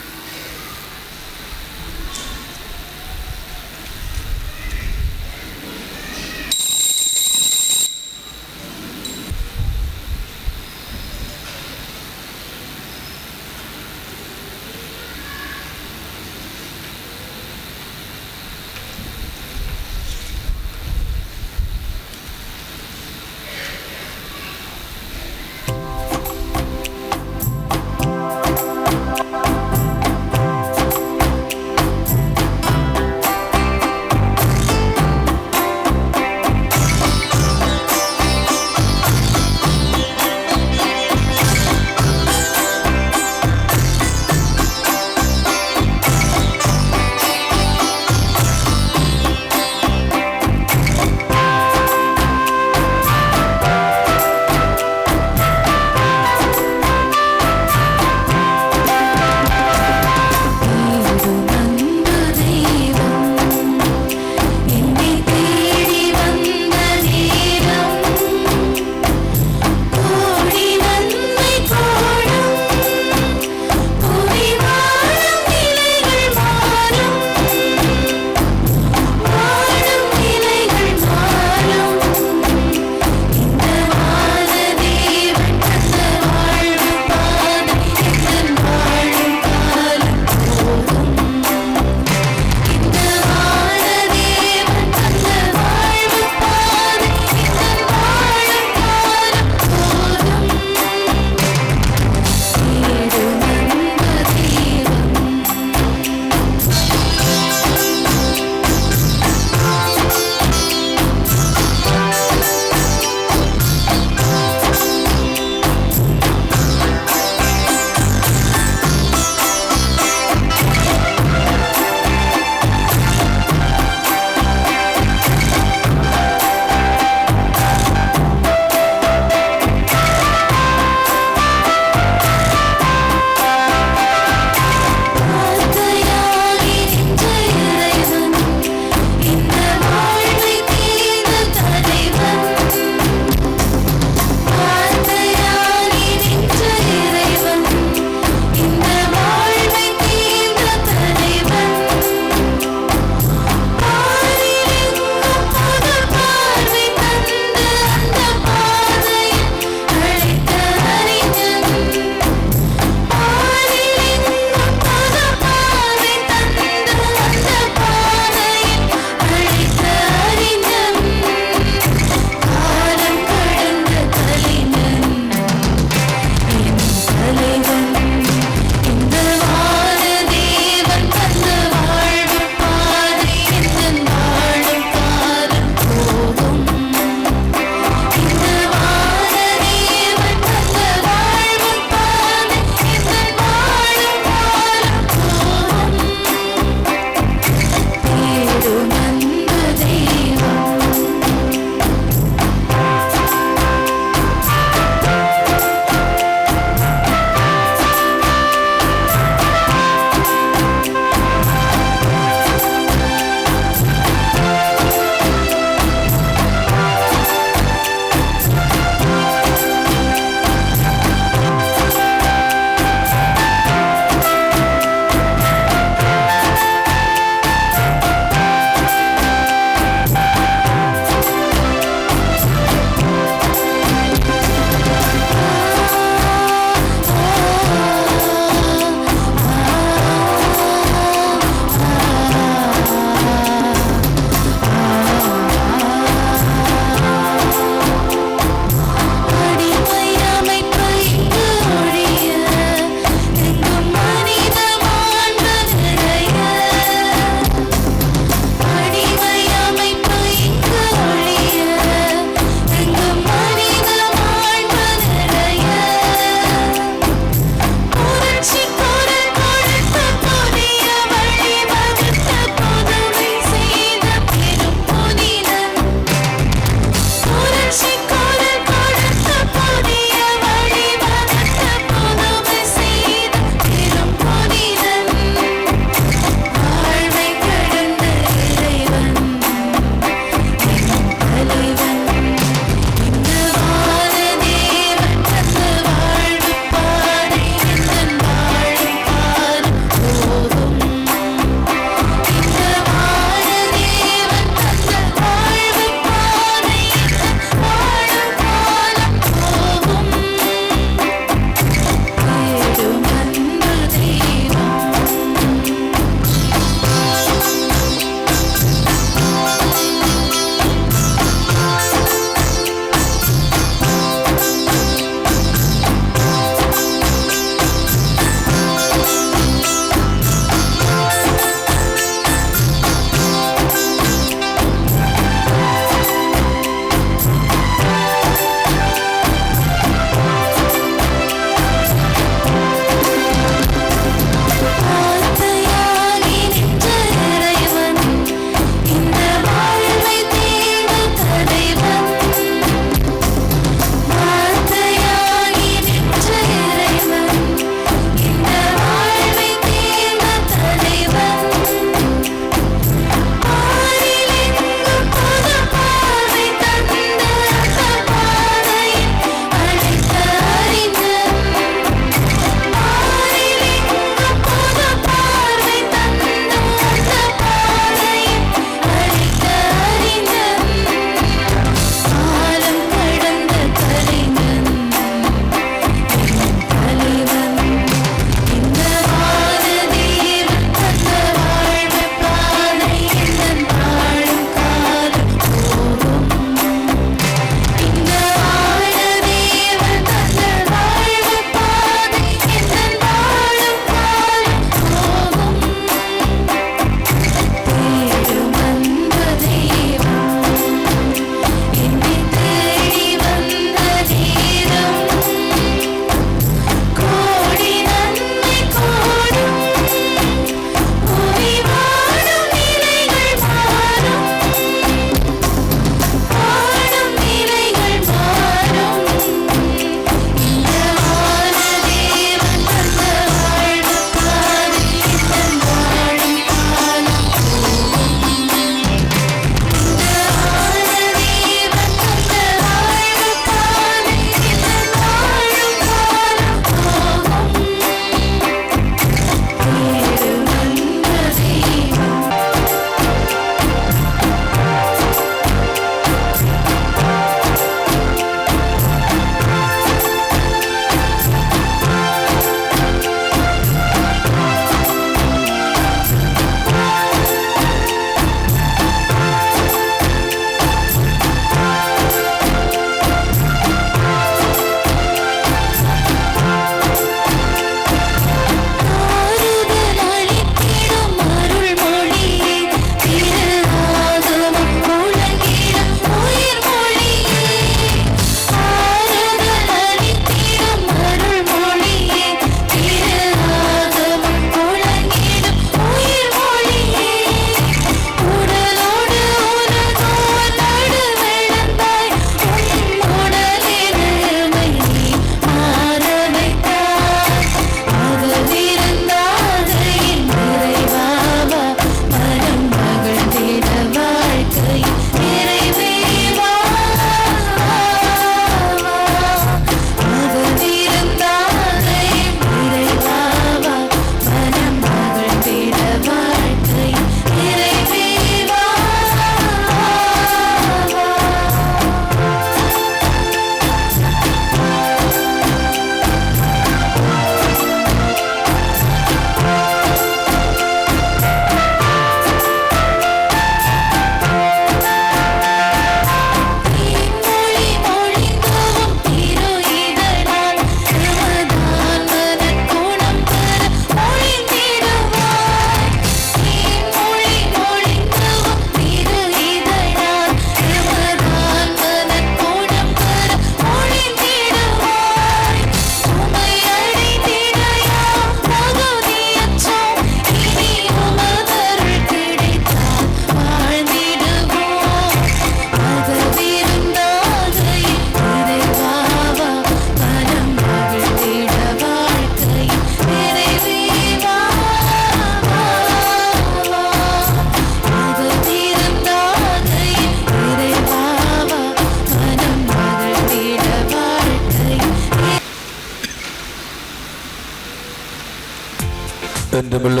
என்றுமுள்ள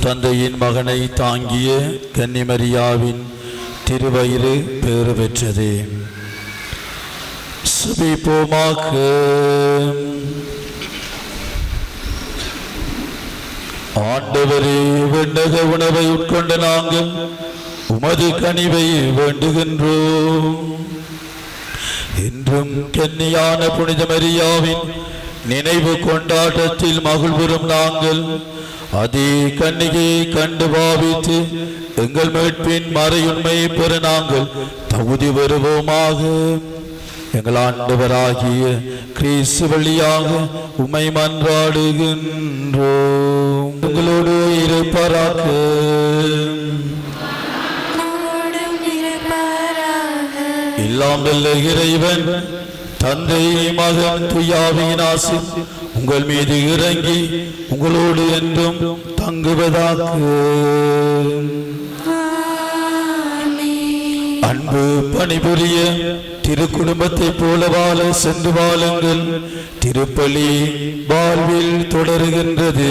தந்தையின் மகனை தாங்கிய கன்னிமரியாவின் திருவயிறு பேறு பெற்றது. சுபிப்போமாக. ஆண்டவரே, விண்ணக உணவை உட்கொண்ட நாங்கள் உமது கனிவை வேண்டுகின்றோம். இன்றும் கன்னியான புனித மரியாவின் நினைவு கொண்டாட்டத்தில் மகிழ்வுறும் நாங்கள் அதே கன்னிகையை கண்டு பாவித்து எங்கள் மீட்பின் மறையுண்மையை பெற நாங்கள் தகுதி பெறுவோமாக. எங்கள் ஆண்டவராகிய கிறிஸ்து வழியாக உம்மை மன்றாடுகின்றோம். உங்களோடு இருப்பாராக. எல்லாம் வல்ல இறைவன் தந்தை மகன் தூயாவியின் ஆசி உங்கள் மீது இறங்கி உங்களோடு என்றும் தங்குவதாக. அன்பு பணிபுரிய திருக்குடும்பத்தை போல வாழ சென்று வாழுங்கள். திருப்பலி வாழ்வில் தொடருகின்றது.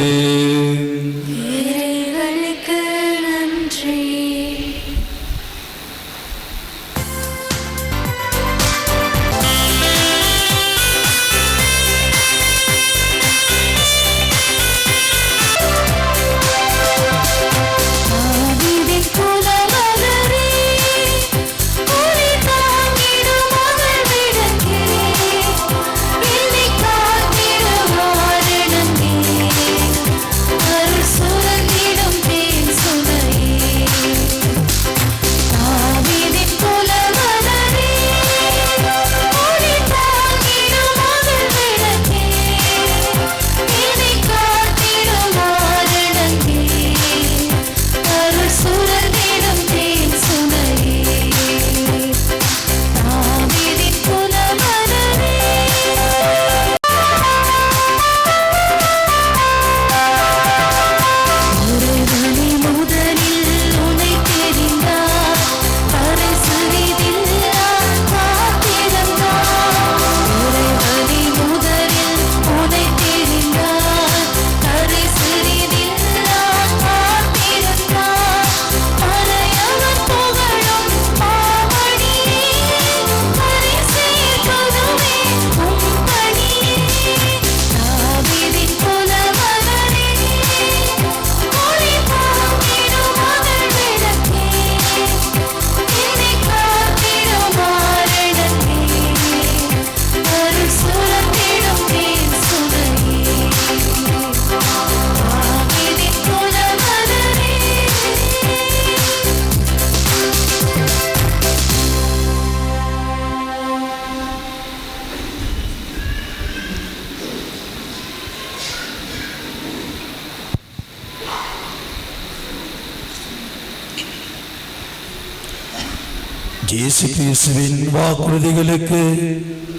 இயேசு கிறிஸ்துவின் வாக்குறுதிகளுக்கு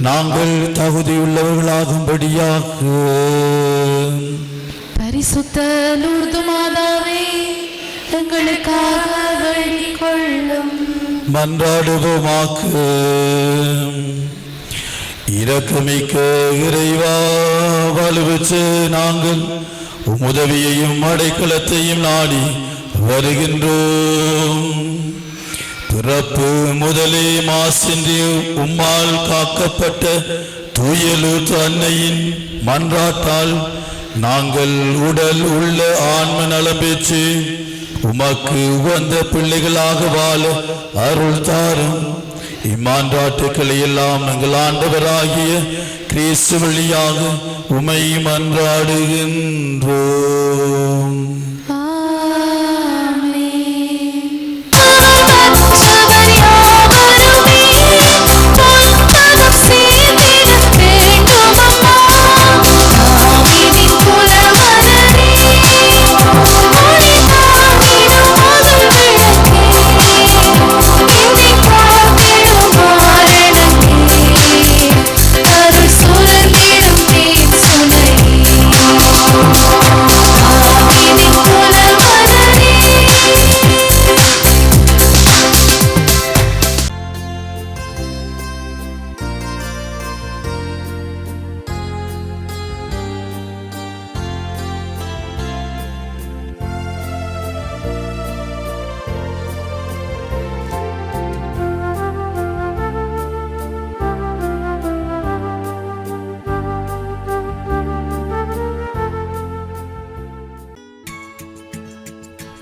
நாங்கள் தகுதியுள்ளவர்களாகும்படியாக பரிசுத்த லூர்து மாதாவே எங்களுக்காக வேண்டிக் கொள்ளும். மன்றாடுவோமாக. இரக்கமிக்க இறைவா, வலுவற்ற நாங்கள் உதவியையும் அடைக்கலத்தையும் நாடி வருகின்றோம். பிறப்பு முதலே மாசின்றி உம்மால் காக்கப்பட்ட தூயலூர் அன்னையின் மன்றாட்டால் நாங்கள் உடல் உள்ள ஆன்ம நலம் பெற்று உமக்கு உகந்த பிள்ளைகளாக வாழ அருள் தாரும். இம்மான்றாட்டுக்களை எல்லாம் எங்கள் ஆண்டவராகிய கிறிஸ்து வழியாக உமை மன்றாடுகின்றோம். Oh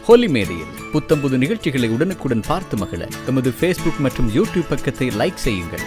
ஹோலி மேடையில் புத்தம்புது நிகழ்ச்சிகளை உடனுக்குடன் பார்த்து மகிழ எமது ஃபேஸ்புக் மற்றும் யூடியூப் பக்கத்தை லைக் செய்யுங்கள்.